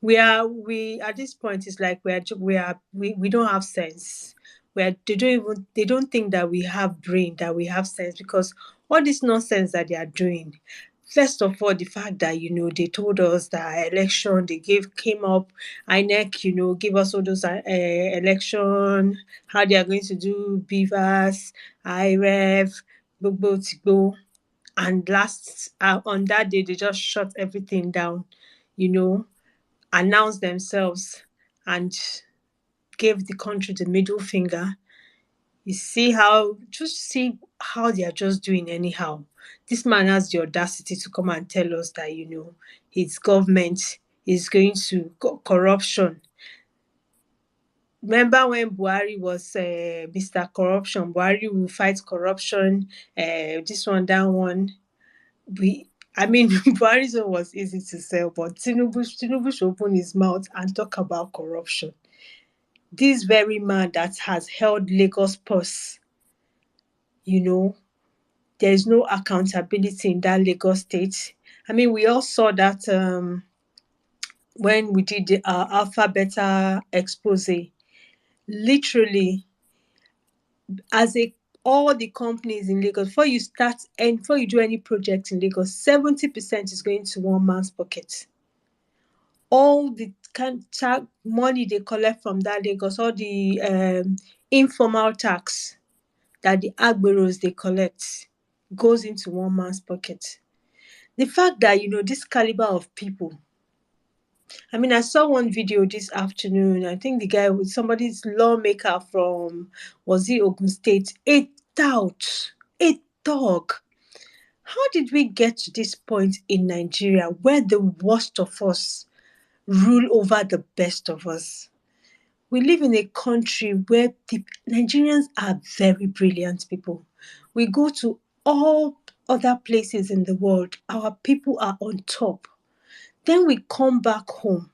we at this point it's like we don't have sense. They don't think that we have brain, that we have sense, because all this nonsense that they are doing. First of all, the fact that they told us that election they came up, INEC give us all those election, how they are going to do beavers, IREF, gbogbo tigbo, and last on that day they just shut everything down, announced themselves and gave the country the middle finger. Just see how they are just doing anyhow. This man has the audacity to come and tell us that, his government is going to corruption. Remember when Buhari was Mr. Corruption? Buhari will fight corruption, this one, that one. Buhari's one was easy to sell, but Tinubu should open his mouth and talk about corruption. This very man that has held Lagos purse, there's no accountability in that Lagos state. We all saw that when we did the Alpha Beta expose. Literally, all the companies in Lagos, before you do any project in Lagos, 70% is going to one man's pocket. All the money they collect from that Lagos, all the informal tax that the agberos they collect, goes into one man's pocket. The fact that this caliber of people, I saw one video this afternoon. I think the guy with somebody's lawmaker from, was it Ogun State, a dog. How did we get to this point in Nigeria where the worst of us rule over the best of us? We live in a country where the Nigerians are very brilliant people. We go to all other places in the world, our people are on top. Then we come back home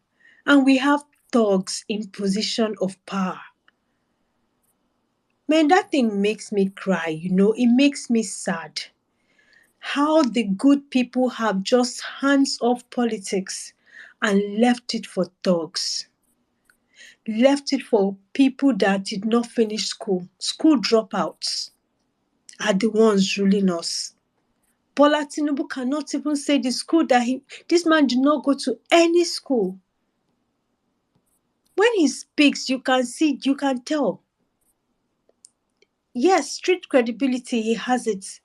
and we have thugs in position of power. Man, that thing makes me cry, it makes me sad. How the good people have just hands off politics and left it for thugs. Left it for people that did not finish school dropouts are the ones ruling us. Bola Tinubu cannot even say the school that this man did not go to any school. When he speaks, you can tell. Yes, street credibility, he has it.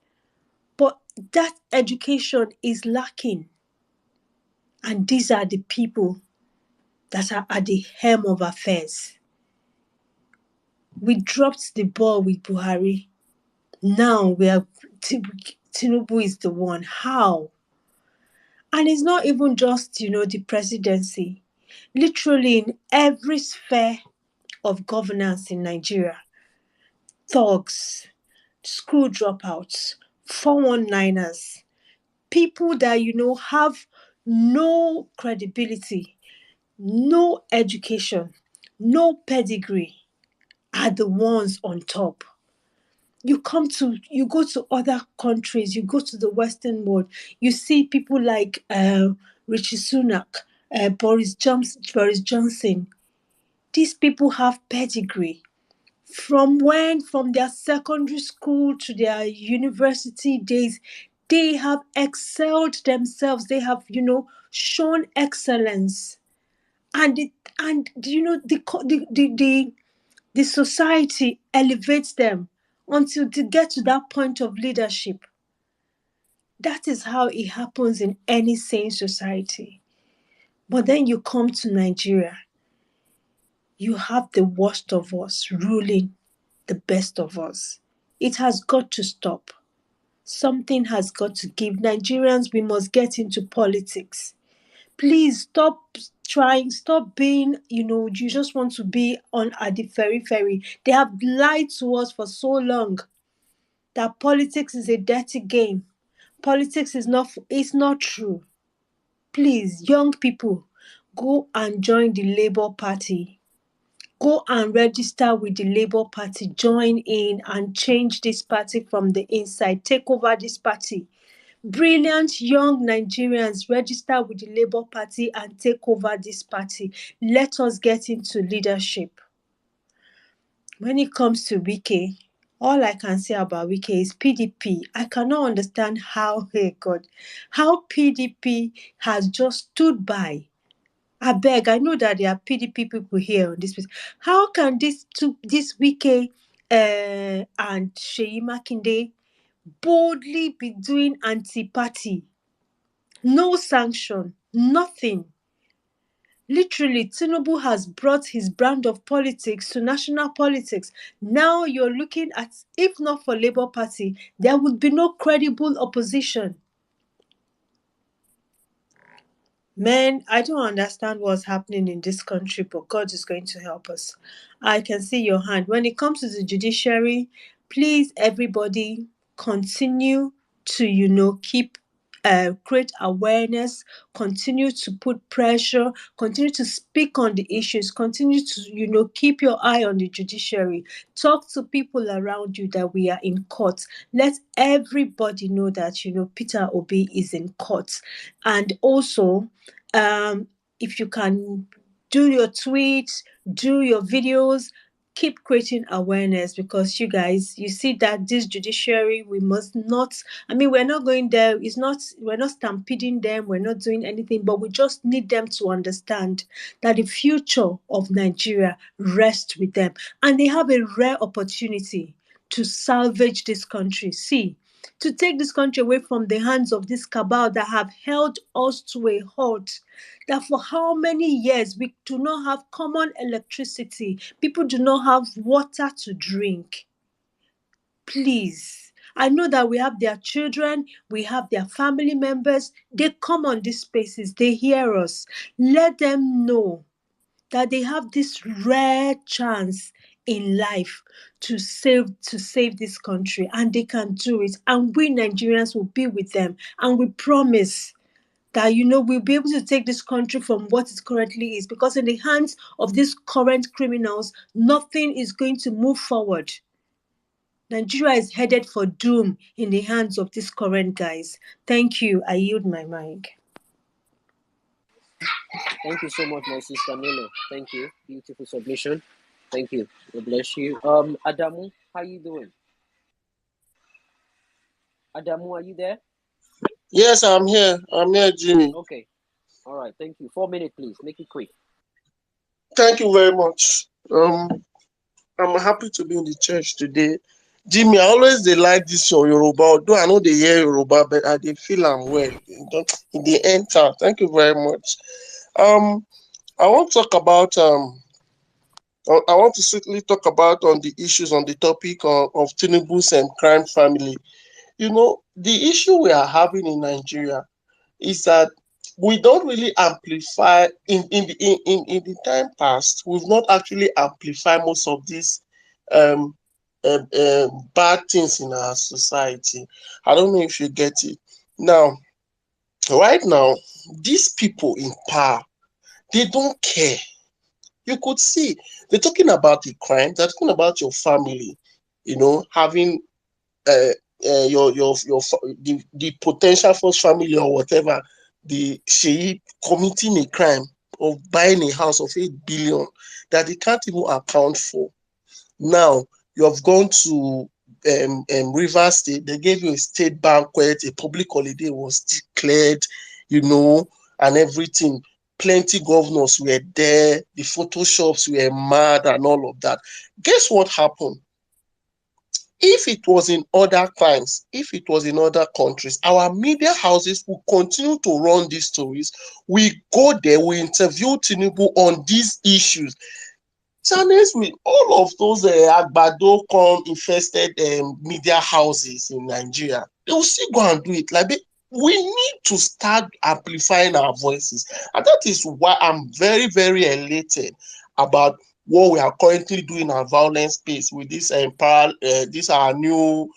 But that education is lacking. And these are the people that are at the helm of affairs. We dropped the ball with Buhari. Now Tinubu is the one. How? And it's not even just, the presidency. Literally in every sphere of governance in Nigeria, thugs, school dropouts, 419ers, people that, have no credibility, no education, no pedigree, are the ones on top. You go to other countries, you go to the Western world, you see people like Rishi Sunak, Boris Johnson. These people have pedigree. From their secondary school to their university days, they have excelled themselves. They have, shown excellence, and the society elevates them until they get to that point of leadership. That is how it happens in any sane society. But then you come to Nigeria, you have the worst of us ruling the best of us. It has got to stop. Something has got to give. Nigerians, we must get into politics. Please stop being, you just want to be on at the periphery. They have lied to us for so long that politics is a dirty game. Politics is not, it's not true. Please, young people, go and join the Labour Party. Go and register with the Labour Party. Join in and change this party from the inside. Take over this party. Brilliant young Nigerians, register with the Labour Party and take over this party. Let us get into leadership. When it comes to Wike, all I can say about Wike is PDP. I cannot understand how PDP has just stood by. I beg, I know that there are PDP people here on this place. How can this Wike and Seyi Makinde boldly be doing anti-party? No sanction, nothing. Literally, Tinubu has brought his brand of politics to national politics. Now you're looking at, if not for Labour Party, there would be no credible opposition. Man, I don't understand what's happening in this country, but God is going to help us. I can see your hand. When it comes to the judiciary, please, everybody, continue to, create awareness, continue to put pressure, continue to speak on the issues, continue to, keep your eye on the judiciary. Talk to people around you that we are in court. Let everybody know that, Peter Obi is in court. And also, if you can do your tweets, do your videos, keep creating awareness, because you guys, you see that this judiciary, we must not, we're not going there. We're not stampeding them. We're not doing anything, but we just need them to understand that the future of Nigeria rests with them. And they have a rare opportunity to salvage this country. See, to take this country away from the hands of this cabal that have held us to a halt, that for how many years we do not have common electricity, people do not have water to drink. Please, I know that we have their children, we have their family members, they come on these spaces, they hear us. Let them know that they have this rare chance in life to save this country, and they can do it, and we Nigerians will be with them, and we promise that we'll be able to take this country from what it currently is, because in the hands of these current criminals, nothing is going to move forward. Nigeria is headed for doom in the hands of these current guys. Thank you. I yield my mic. Thank you so much, my sister Milo. Thank you. Beautiful submission. Thank you. God bless you. Adamu, how you doing? Adamu, are you there? Yes, I'm here. I'm here, Jimmy. Okay. All right. Thank you. 4 minutes, please. Make it quick. Thank you very much. I'm happy to be in the church today. Jimmy, I always like this your Yoruba. Although I know they hear Yoruba, but I feel I'm well. In the enter. Thank you very much. I want to talk about I want to strictly talk about on the issues on the topic of Tinubu's and crime family. The issue we are having in Nigeria is that we don't really amplify in the time past. We've not actually amplified most of these bad things in our society. I don't know if you get it. Now, right now, these people in power, they don't care. You could see they're talking about the crime, they're talking about your family, having the potential first family or whatever, the Sheyi committing a crime of buying a house of 8 billion that they can't even account for. Now you have gone to Rivers State, they gave you a state banquet, a public holiday was declared, and everything. Plenty governors were there, the photoshops were mad and all of that. Guess what happened? If it was in other crimes, if it was in other countries, our media houses will continue to run these stories. We go there, we interview Tinubu on these issues. channels with all of those Agbado come infested media houses in Nigeria. They will still go and do it. Like we need to start amplifying our voices, and that is why I'm very, very elated about what we are currently doing in our violence space with this this our new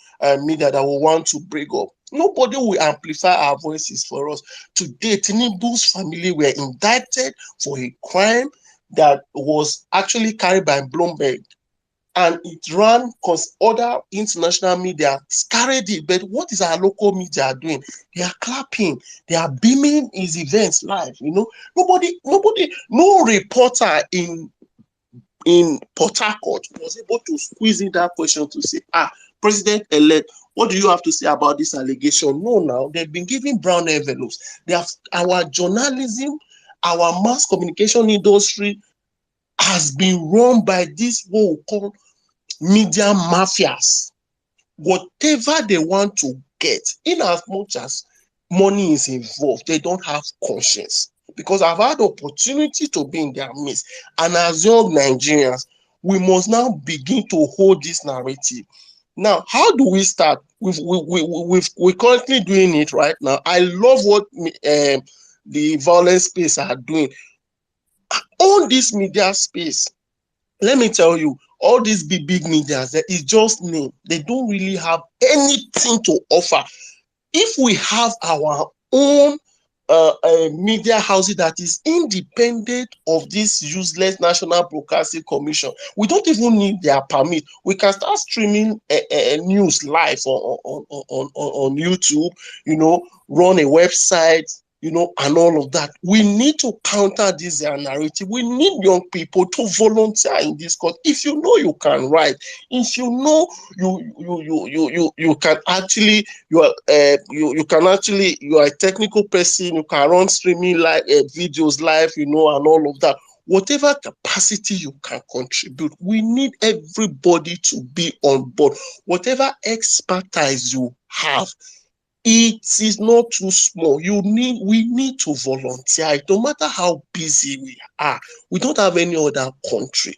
media that we want to bring up. Nobody will amplify our voices for us. Today, Tinubu's family were indicted for a crime that was actually carried by Bloomberg, and it ran because other international media carried it. But what is our local media doing? They are clapping, they are beaming his events live. Nobody, no reporter in Port Harcourt was able to squeeze in that question to say, President-elect, what do you have to say about this allegation? No, now they've been giving brown envelopes. Our journalism, our mass communication industry has been run by this what we call media mafias. Whatever they want to get, in as much as money is involved, they don't have conscience. Because I've had opportunity to be in their midst, and as young Nigerians, we must now begin to hold this narrative. Now, how do we start? We're currently doing it right now. I love what the violence space are doing on this media space. Let me tell you, all these big medias, that is just name. They don't really have anything to offer. If we have our own media houses that is independent of this useless National Broadcasting Commission, we don't even need their permit. We can start streaming news live on YouTube, run a website, and all of that. We need to counter this narrative. We need young people to volunteer in this cause. If you know you can write, if you know you can actually, you are a technical person, you can run streaming live videos live, and all of that. Whatever capacity you can contribute, we need everybody to be on board. Whatever expertise you have, it is not too small. We need to volunteer. No matter how busy we are, we don't have any other country.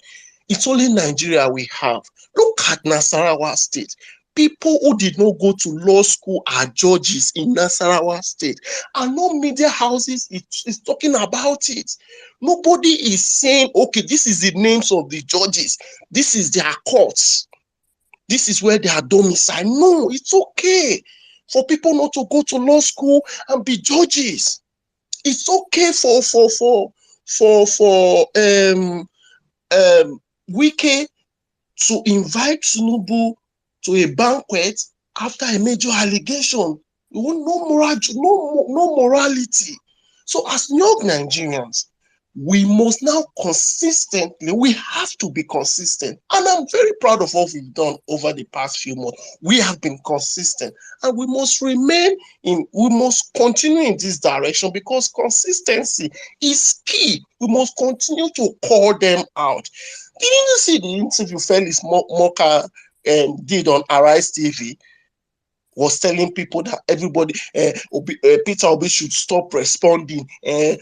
It's only Nigeria we have. Look at Nasarawa State. People who did not go to law school are judges in Nasarawa State. And no media houses is talking about it. Nobody is saying, okay, this is the names of the judges. This is their courts. This is where they are domiciled. No, it's okay for people not to go to law school and be judges. It's okay for Wike to invite Tinubu to a banquet after a major allegation. No morality. So as young Nigerians, we must now we have to be consistent. And I'm very proud of what we've done over the past few months. We have been consistent, and we must continue in this direction, because consistency is key. We must continue to call them out. Didn't you see the interview Felix Moka did on Arise TV? Was telling people that everybody, Peter Obi should stop responding. The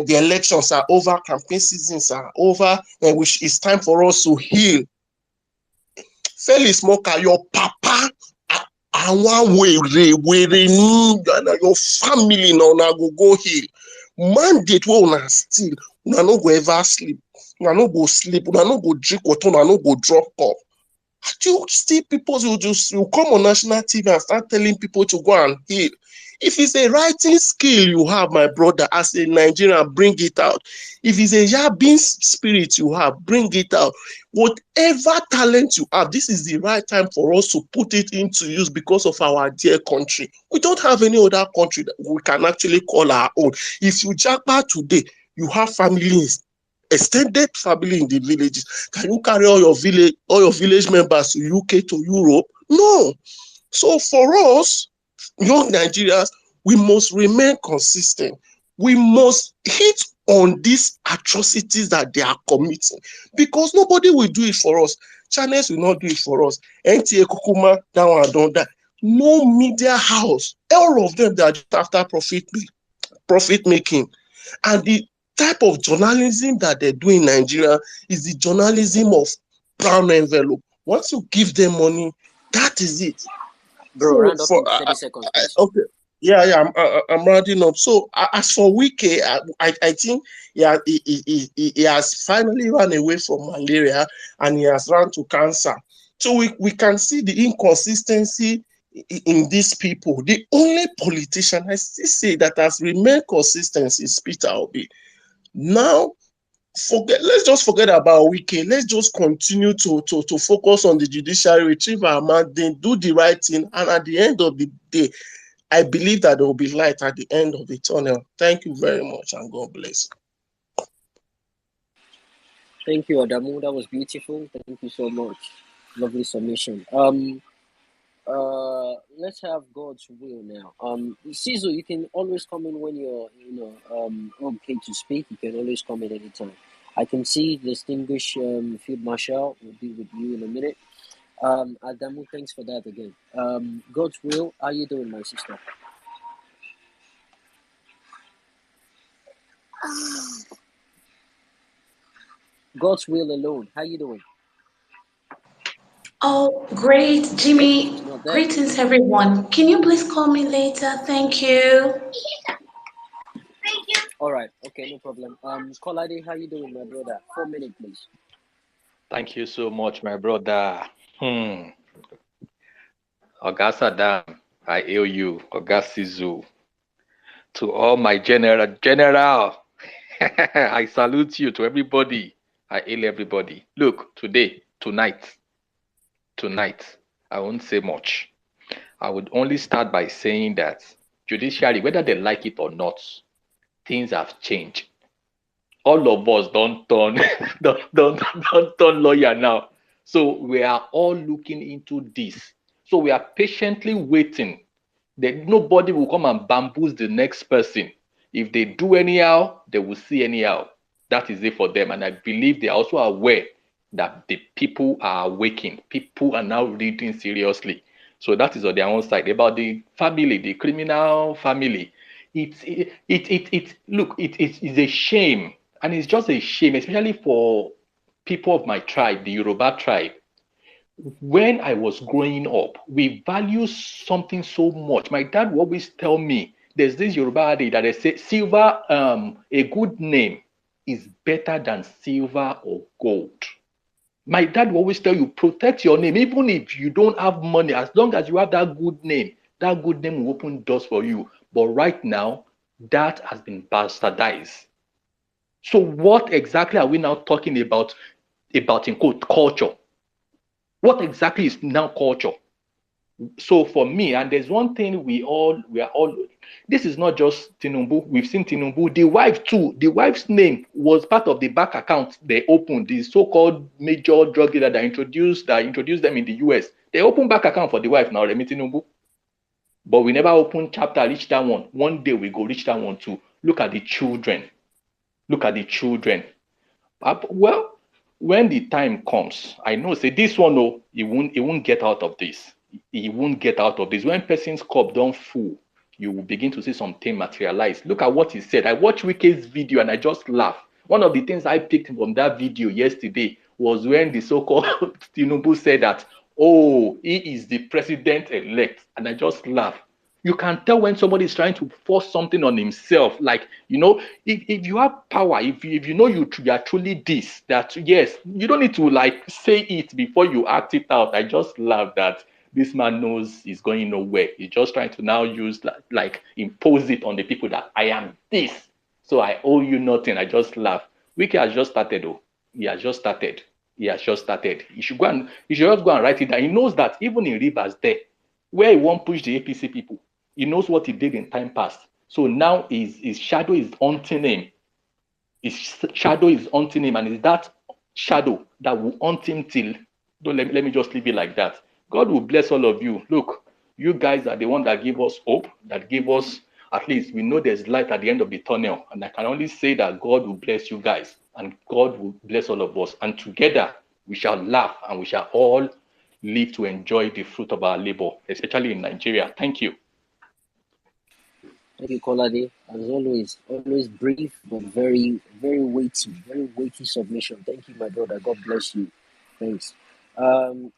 elections are over, campaign seasons are over, which is time for us to heal. Felix Moka, your papa, and one way, your family now go heal. Mandate will not steal. Una no go ever sleep. Una no go sleep. Una no go drink water. Una no go drop cup. You see people you come on national TV and start telling people to go and heal. If it's a writing skill you have, my brother, as a Nigerian, bring it out. If it's a yabbing spirit you have, bring it out. Whatever talent you have, this is the right time for us to put it into use because of our dear country. We don't have any other country that we can actually call our own. If you jackpot today, you have families, extended family in the villages. Can you carry all your village members to UK, to Europe? No. So for us, young Nigerians, we must remain consistent. We must hit on these atrocities that they are committing, because nobody will do it for us. Channels will not do it for us. NTA Kukuma, that one don't die. No media house, all of them, they are just after profit making. And the type of journalism that they do in Nigeria is the journalism of brown envelope. Once you give them money, that is it. Bro, So round up for in 30 seconds, please. okay, yeah, I'm rounding up. So as for Wike, I think he has finally run away from malaria and he has run to cancer. So we can see the inconsistency in these people. The only politician I still say that has remained consistent is Peter Obi. Now let's just forget about Wike. Let's just continue to focus on the judiciary, retrieve our mandate, do the right thing, and at the end of the day, I believe that there will be light at the end of the tunnel. Thank you very much, and God bless. Thank you, Adamu. That was beautiful. Thank you so much. Lovely submission. Let's have God's will now. Sizo, you can always come in when you're, okay to speak. You can always come in anytime. I can see distinguished Field Marshal will be with you in a minute. Adamu, thanks for that again. God's will, how you doing, my sister? God's will alone, how you doing? Oh, great, Okay, Jimmy. she's not there. Greetings, everyone. Can you please call me later? Thank you. All right, okay, no problem. Kolade, how you doing, my brother? 4 minutes, please. Thank you so much, my brother. Oga Saddam, I hail you. Oga Sizu. To all my general, I salute you. To everybody, I hail everybody. Look, tonight, I won't say much. I would only start by saying that judiciary, whether they like it or not, things have changed. All of us don't turn don't turn lawyer now. So we are all looking into this. So we are patiently waiting that nobody will come and bamboozle the next person. If they do anyhow, they will see anyhow. That is it for them. And I believe they are also aware that the people are awaking. People are now reading seriously. So that is on their own side. About the family, the criminal family, look, it is a shame. And it's just a shame, especially for people of my tribe, the Yoruba tribe. When I was growing up, we value something so much. My dad would always tell me, there's this Yoruba adage that they say, silver, a good name is better than silver or gold. My dad will always tell you, protect your name, even if you don't have money, as long as you have that good name will open doors for you. But right now, that has been bastardized. So what exactly are we now talking about in quote, culture? What exactly is now culture? So for me, and there's one thing we are all, this is not just Tinubu. We've seen Tinubu, the wife too. The wife's name was part of the bank account they opened, the so-called major drug dealer that introduced them in the US. They opened bank account for the wife now, Remi Tinubu. But we never opened chapter, reach that one. One day we go reach that one too. Look at the children. Look at the children. Well, when the time comes, I know say this one, no, he won't get out of this. He won't get out of this. When person's cup don't full, you will begin to see something materialize. Look at what he said. I watched Wike's video and I just laughed. One of the things I picked from that video yesterday was when the so-called Tinubu said that, oh, he is the president-elect. And I just laughed. You can tell when somebody is trying to force something on himself. Like, if you have power, if you know you are truly this, that yes, you don't need to like say it before you act it out. I just love that this man knows he's going nowhere. He's just trying to now use like impose it on the people that I am this, so I owe you nothing. I just laugh. Wike has just started, though. He has just started. He should just go and write it down. He knows that even in Rivers there, where he won't push the APC people, he knows what he did in time past. So now his shadow is haunting him. His shadow is haunting him, and it's that shadow that will haunt him till. Don't let me just leave it like that. God will bless all of you. Look, you guys are the one that give us hope, that give us, at least we know there's light at the end of the tunnel. And I can only say that God will bless you guys, and God will bless all of us. And together we shall laugh and we shall all live to enjoy the fruit of our labor, especially in Nigeria. Thank you. Thank you, Kolade. As always brief but very, very weighty submission. Thank you, my brother. God bless you. Thanks.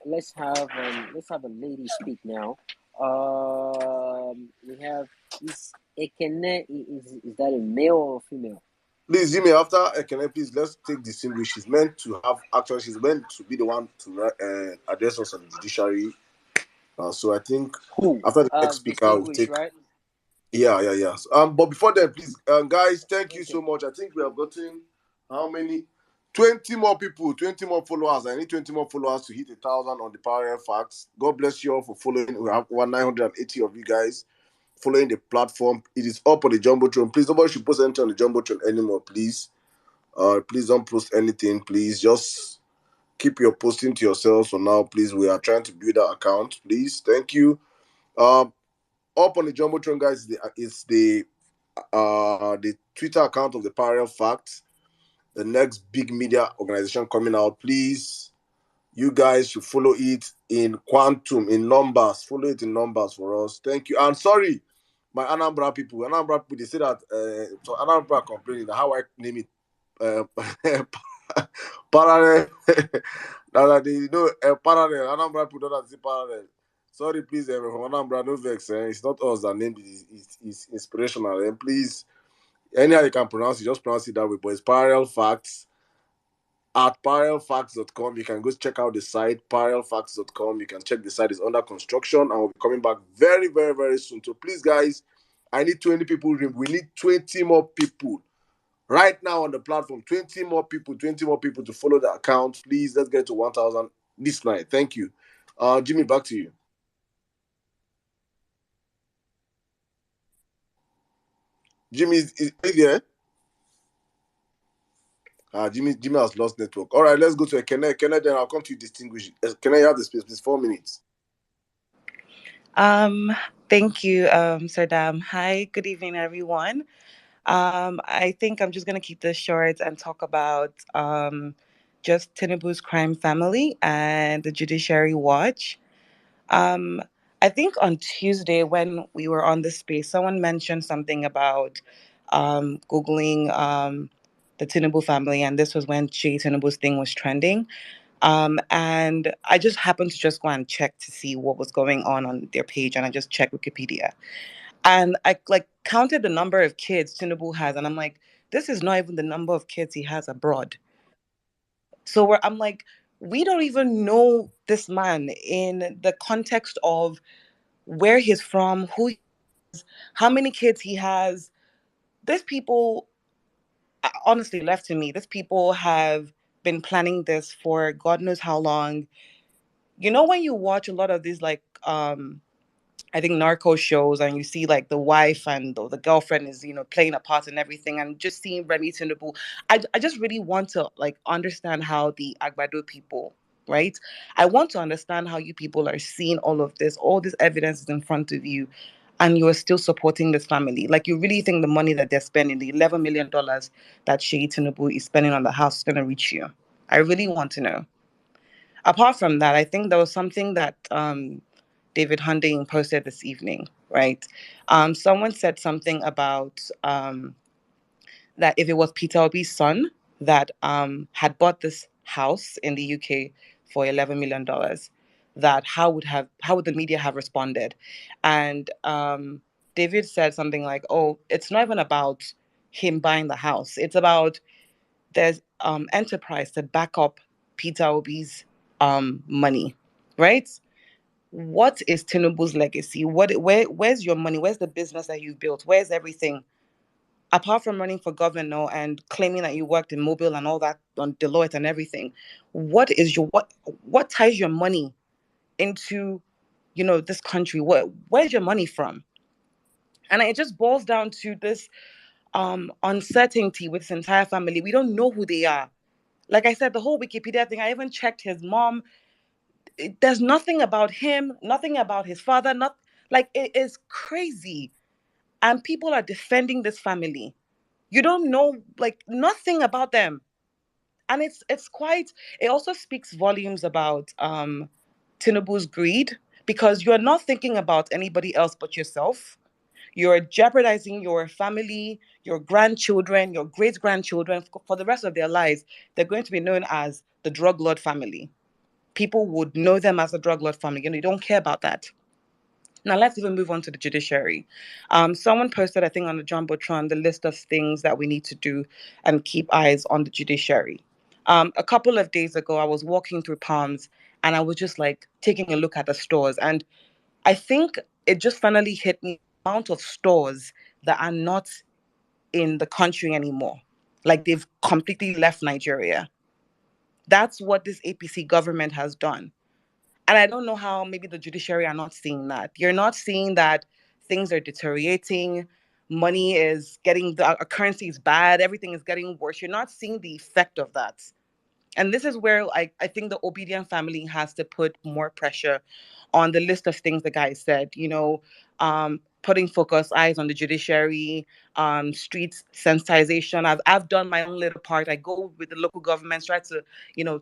Let's have a lady speak now. We have is Ekene. Is that a male or female? Please, Jimmy, after Ekene, please, let's take distinguish. She's meant to be the one to address us on the judiciary. So I think Who? after the next speaker, we'll Distinguished, take. right? Yeah. But before then, please, guys, thank you Okay. so much. I think we have gotten how many? 20 more people, 20 more followers. I need 20 more followers to hit 1,000 on the Parallel Facts. God bless you all for following. We have over 980 of you guys following the platform. It is up on the Jumbotron. Please, nobody should post anything on the Jumbotron anymore, please. Please don't post anything. Please just keep your posting to yourselves for now. Please, we are trying to build our account. Please, thank you. Up on the Jumbotron, guys, is the Twitter account of the Parallel Facts, the next big media organization coming out. Please, you guys should follow it in quantum, in numbers. Follow it in numbers for us. Thank you. And sorry, my Anambra people, they say that so Anambra complaining that how I name it parallel. Parallel. Anambra people don't say parallel. Sorry, please, from Anambra, no vex. It's not us that named it. It's inspirational. And please, anyhow you can pronounce it, just pronounce it that way. But it's Parallel Facts at parallelfacts.com. You can go check out the site, parallelfacts.com. You can check the site is under construction and we'll be coming back very, very, very soon. So please, guys, I need 20 people. We need 20 more people right now on the platform. 20 more people to follow the account. Please, let's get to 1,000 this night. Thank you. Jimmy, back to you. Jimmy, is you there? Jimmy has lost network. All right, let's go to Ekene. Ekene, then I'll come to you, distinguish. Can I have the space, please? 4 minutes. Thank you, Sir Dam. Hi, good evening, everyone. I think I'm just gonna keep this short and talk about just Tinubu's crime family and the Judiciary Watch. Um, I think on Tuesday when we were on the space, someone mentioned something about Googling the Tinubu family, and this was when Jay Tinubu's thing was trending. And I just happened to just go and check to see what was going on their page, and I just checked Wikipedia, and I like counted the number of kids Tinubu has, and I'm like, this is not even the number of kids he has abroad. So I'm like, we don't even know this man in the context of where he's from, how many kids he has. These people, honestly, left to me, these people have been planning this for God knows how long. You know, when you watch a lot of these like I think narco shows and you see like the wife and the girlfriend is, playing a part and everything, and just seeing Remy Tinubu, I just really want to like understand how the Agbado people, right? I want to understand how you people are seeing all this evidence is in front of you, and you are still supporting this family. Like, you really think the money that they're spending, the $11 million that Sheyi Tinubu is spending on the house, is going to reach you? I really want to know. Apart from that, I think there was something that David Hunting posted this evening, right? Someone said something about that if it was Peter Obi's son that had bought this house in the UK for $11 million, that how would the media have responded? And David said something like, "Oh, it's not even about him buying the house. It's about there's enterprise to back up Peter Obi's money, right? What is Tinubu's legacy? Where's your money? Where's the business that you've built? Where's everything? Apart from running for governor and claiming that you worked in Mobile and all that on Deloitte and everything, what ties your money into, this country? Where's your money from?" And it just boils down to this uncertainty with his entire family. We don't know who they are. Like I said, the whole Wikipedia thing, I even checked his mom. There's nothing about him, nothing about his father, not like, it is crazy. And people are defending this family. You don't know like nothing about them. And it's quite, it also speaks volumes about Tinubu's greed, because you're not thinking about anybody else but yourself. You're jeopardizing your family, your grandchildren, your great-grandchildren for the rest of their lives. They're going to be known as the drug lord family. People would know them as a drug lord family. You don't care about that. Now, let's even move on to the judiciary. Someone posted, I think, on the Jumbotron, the list of things that we need to do and keep eyes on the judiciary. A couple of days ago, I was walking through Palms and I was just like taking a look at the stores. And I think it just finally hit me the amount of stores that are not in the country anymore. Like they've completely left Nigeria. That's what this APC government has done. And I don't know how maybe the judiciary are not seeing that. You're not seeing that things are deteriorating, money is getting, the currency is bad, everything is getting worse. You're not seeing the effect of that. And this is where I think the obedient family has to put more pressure on the list of things the guy said, putting focus eyes on the judiciary, streets sensitization. I've done my own little part. I go with the local governments, try to,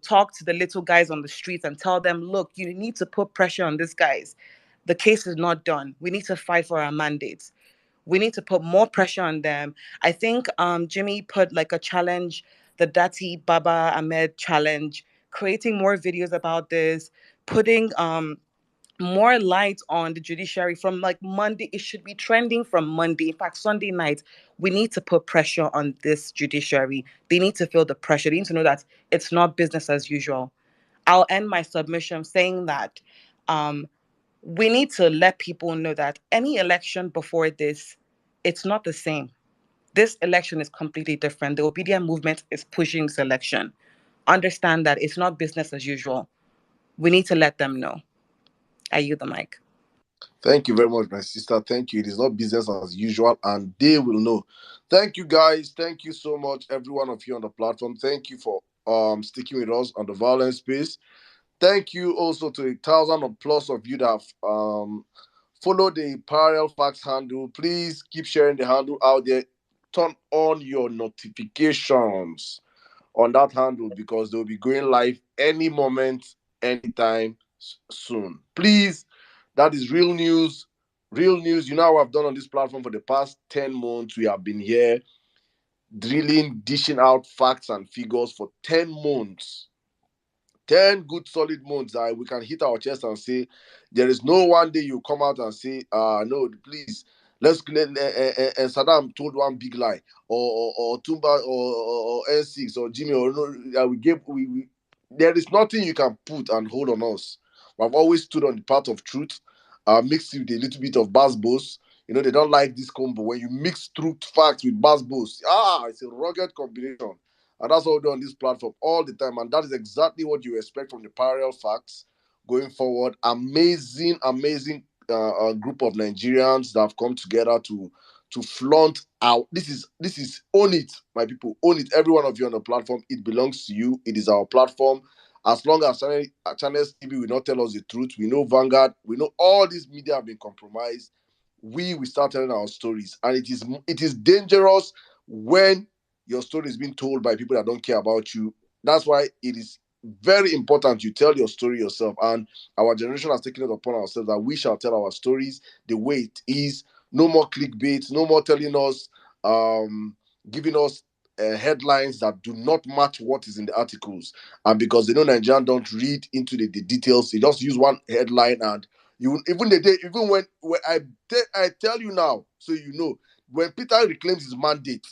talk to the little guys on the streets and tell them, look, you need to put pressure on these guys. The case is not done. We need to fight for our mandates. We need to put more pressure on them. I think Jimmy put like a challenge, the Dati Baba Ahmed challenge, creating more videos about this, putting more light on the judiciary from like Monday. It should be trending from Monday. In fact, Sunday night, we need to put pressure on this judiciary. They need to feel the pressure. They need to know that it's not business as usual. I'll end my submission saying that we need to let people know that any election before this, it's not the same. This election is completely different. The obedient movement is pushing this election. Understand that it's not business as usual. We need to let them know. I yield the mic. Thank you very much, my sister. Thank you. It is not business as usual, and they will know. Thank you, guys. Thank you so much, every one of you on the platform. Thank you for sticking with us on the violence space. Thank you also to 1,000 or plus of you that have followed the Parallel Facts handle. Please keep sharing the handle out there. Turn on your notifications on that handle because they'll be going live any moment, anytime soon. Please, that is real news. Real news. You know what I've done on this platform for the past 10 months. We have been here drilling, dishing out facts and figures for 10 months. 10 good solid months that we can hit our chest and say, there is no one day you come out and say, no, please, let's and Saddam told one big lie, or Tumba, or N6, or Jimmy, or no, we there is nothing you can put and hold on us. We've always stood on the path of truth, mixed with a little bit of bass. They don't like this combo. When you mix truth facts with bass, it's a rugged combination. And that's what we do on this platform all the time. And that is exactly what you expect from the Parallel Facts going forward. Amazing, amazing group of Nigerians that have come together to flaunt out. This is own it, my people. Own it. Every one of you on the platform. It belongs to you. It is our platform. As long as Channels TV will not tell us the truth, we know Vanguard, we know all these media have been compromised. We will start telling our stories. And it is dangerous when your story is being told by people that don't care about you. That's why it is very important you tell your story yourself. And our generation has taken it upon ourselves that we shall tell our stories the way it is. No more clickbait, no more telling us, giving us headlines that do not match what is in the articles. And because they know Nigerians don't read into the details, they just use one headline and even when I tell you now, so you know, when Peter reclaims his mandate,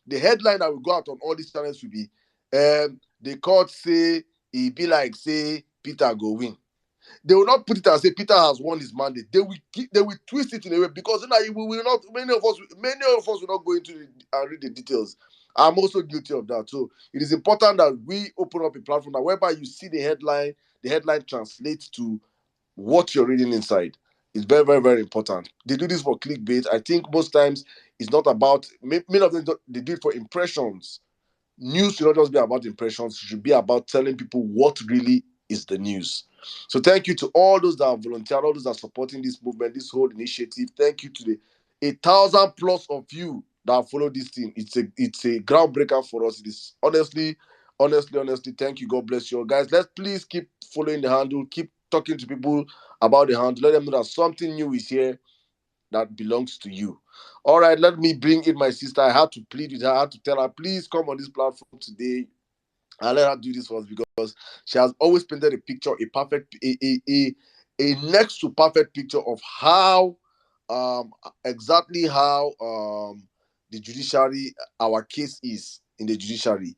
the headline that will go out on all these channels will be, the court say he be like say Peter go win. They will not put it as say Peter has won his mandate. They will twist it in a way because we will not. Many of us will not go into and read the details. I'm also guilty of that. So it is important that we open up a platform that whereby you see the headline translates to what you're reading inside. It's very, very, very important. They do this for clickbait. I think most times it's not about, many of them, they do it for impressions. News should not just be about impressions. It should be about telling people what really is the news. So thank you to all those that have volunteered, all those that are supporting this movement, this whole initiative. Thank you to the 1,000 plus of you that have followed this thing. It's a groundbreaker for us. It is honestly, thank you. God bless you guys. Let's please keep following the handle. Keep talking to people about the handle. Let them know that something new is here. that belongs to you. All right, let me bring in my sister. I had to plead with her. I had to tell her, please come on this platform today. I let her do this first because she has always painted a picture, a perfect, a next to perfect picture of how, exactly how the judiciary, our case is in the judiciary.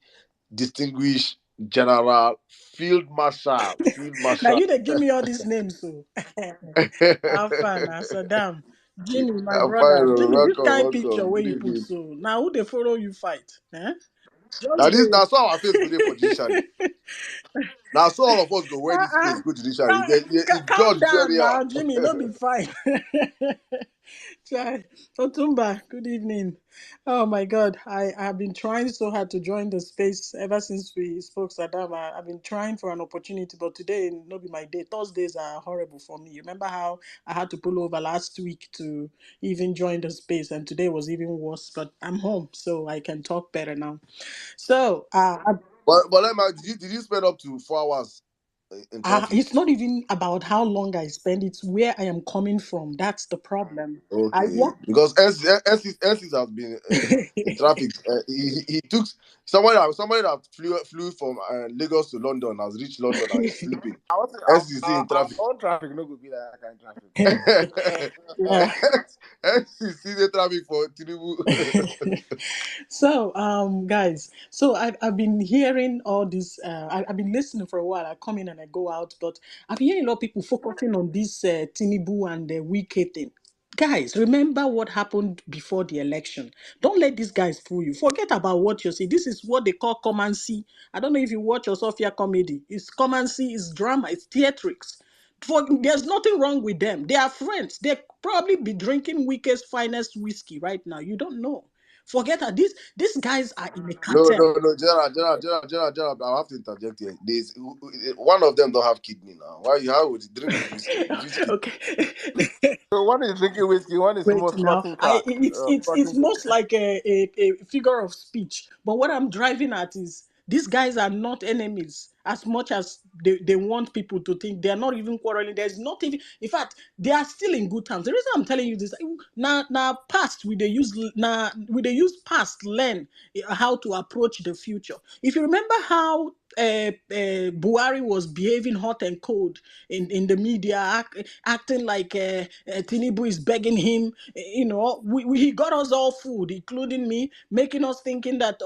Distinguished General Field Now Marshal. you they give me all these names, so Alpha now Saddam, Jimmy, my I'm brother. fine. Jimmy, this Welcome, kind picture welcome. where Good you put evening. so now who they follow you fight? Eh? Now Just this, the now so our face go there for judiciary. Now so all of us go wear this face, uh-uh. go judiciary. Then if Calm judge do down anyhow. now, Jimmy. No be fine. Chai. Otumba, good evening. Oh my God, I have been trying so hard to join the space ever since we spoke, Saddam. I've been trying for an opportunity, but today no be my day. Thursdays are horrible for me. Remember how I had to pull over last week to even join the space, and today was even worse. But I'm home, so I can talk better now. So, But let me, did you spend up to 4 hours in traffic? it's not even about how long I spend, it's where I am coming from. That's the problem. I Okay, walk. because NC has been in traffic. He took somebody that flew from Lagos to London has reached London and is sleeping. I want to NCC in our traffic. own traffic no go be like that kind of traffic. Yeah. NCC the traffic for Tinubu. So, guys, so I've been hearing all this. I've been listening for a while. I come in and I go out, but I've been hearing a lot of people focusing on this Tinubu and the Wike thing. Guys, remember what happened before the election. Don't let these guys fool you. Forget about what you see. This is what they call come and see. I don't know if you watch your Sophia comedy. It's come and see. It's drama. It's theatrics. There's nothing wrong with them. They are friends. They probably be drinking Wike's finest whiskey right now. You don't know. Forget that. These guys are in a No, cartel. General. I have to interject here. There's one of them don't have kidney now. Why? How would he drink the whiskey? Okay. So one is drinking whiskey, one is Wait most now. clotting crack. It's most like a figure of speech. But what I'm driving at is these guys are not enemies as much as they want people to think. They are not even quarreling. There's not even, in fact, they are still in good terms. The reason I'm telling you this, now past we they use past learn how to approach the future. If you remember how Buhari was behaving hot and cold in the media, acting like Tinubu is begging him. He got us all food, including me, making us thinking that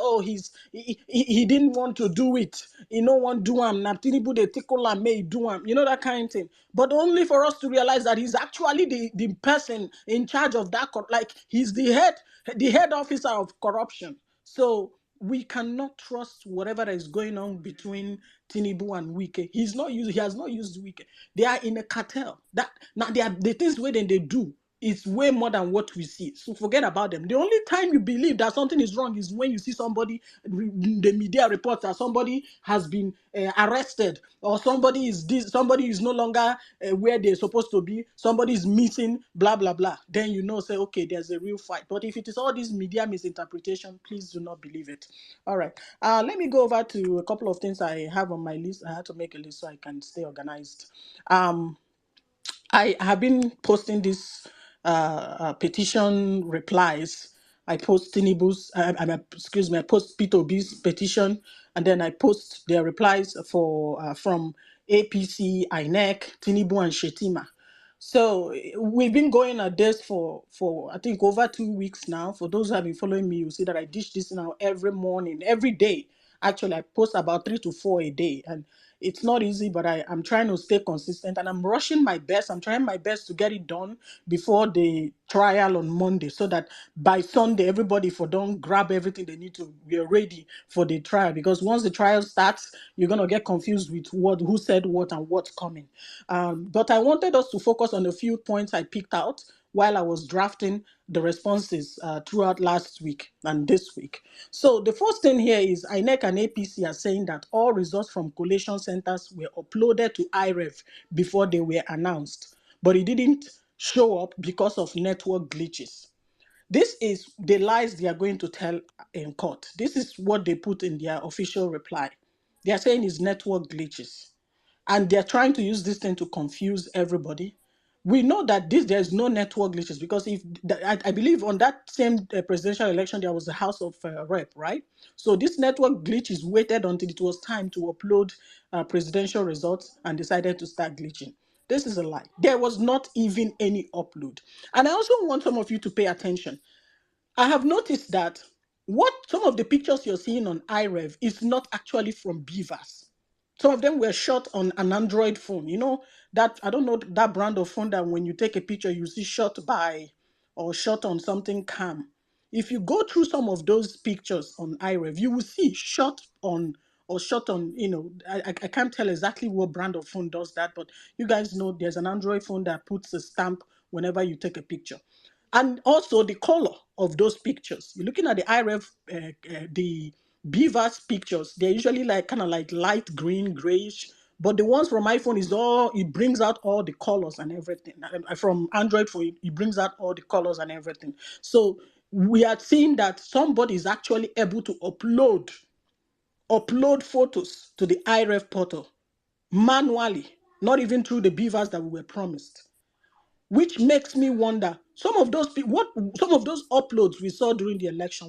he didn't want to do it. He no want do him. Now Tinubu they tickle and may do him. You know that kind of thing. But only for us to realize that he's actually the person in charge of that. Like he's the head officer of corruption. So we cannot trust whatever is going on between Tinubu and Wike. He has not used Wike. They are in a cartel. That now they are the things where they do is way more than what we see. So forget about them. The only time you believe that something is wrong is when you see somebody, the media reports that somebody has been arrested, or somebody is no longer where they're supposed to be, somebody is missing, blah blah blah. Then say, okay, there's a real fight. But if it is all this media misinterpretation, please do not believe it. All right. Let me go over to a couple of things I have on my list. I had to make a list so I can stay organized. I have been posting this petition replies. I post Tinubu's, excuse me, I post P2B's petition, and then I post their replies from APC, INEC, Tinubu, and Shetima. So we've been going at this for I think over 2 weeks now. For those who have been following me, you see that I dish this now every morning, every day. Actually, I post about 3 to 4 a day, and it's not easy, but I'm trying to stay consistent, and I'm rushing my best. I'm trying my best to get it done before the trial on Monday, so that by Sunday everybody for don't grab everything they need to be ready for the trial. Because once the trial starts, you're gonna get confused with who said what and what's coming. But I wanted us to focus on a few points I picked out while I was drafting the responses throughout last week and this week. So the first thing here is INEC and APC are saying that all results from collation centers were uploaded to IREV before they were announced, but it didn't show up because of network glitches. This is the lies they are going to tell in court. This is what they put in their official reply. They are saying it's network glitches. And they're trying to use this thing to confuse everybody we know that there's no network glitches, because if I believe on that same presidential election there was a House of Rep, right? So this network glitch is waited until it was time to upload presidential results and decided to start glitching. This is a lie. There was not even any upload. And I also want some of you to pay attention. I have noticed that what some of the pictures you're seeing on iRev is not actually from Beavers. Some of them were shot on an Android phone. You know, that, I don't know, that brand of phone that when you take a picture, you see shot by or shot on something cam. If you go through some of those pictures on iRev, you will see shot on, you know, I can't tell exactly what brand of phone does that, but you guys know there's an Android phone that puts a stamp whenever you take a picture. And also the color of those pictures. You're looking at the iRev, the Beavers pictures. They're usually like kind of like light green, grayish. But the ones from iPhone is all, it brings out all the colors and everything. From Android phone, it brings out all the colors and everything. So we are seeing that somebody is actually able to upload photos to the iRev portal manually, not even through the Beavers that we were promised. Which makes me wonder, some of those uploads we saw during the election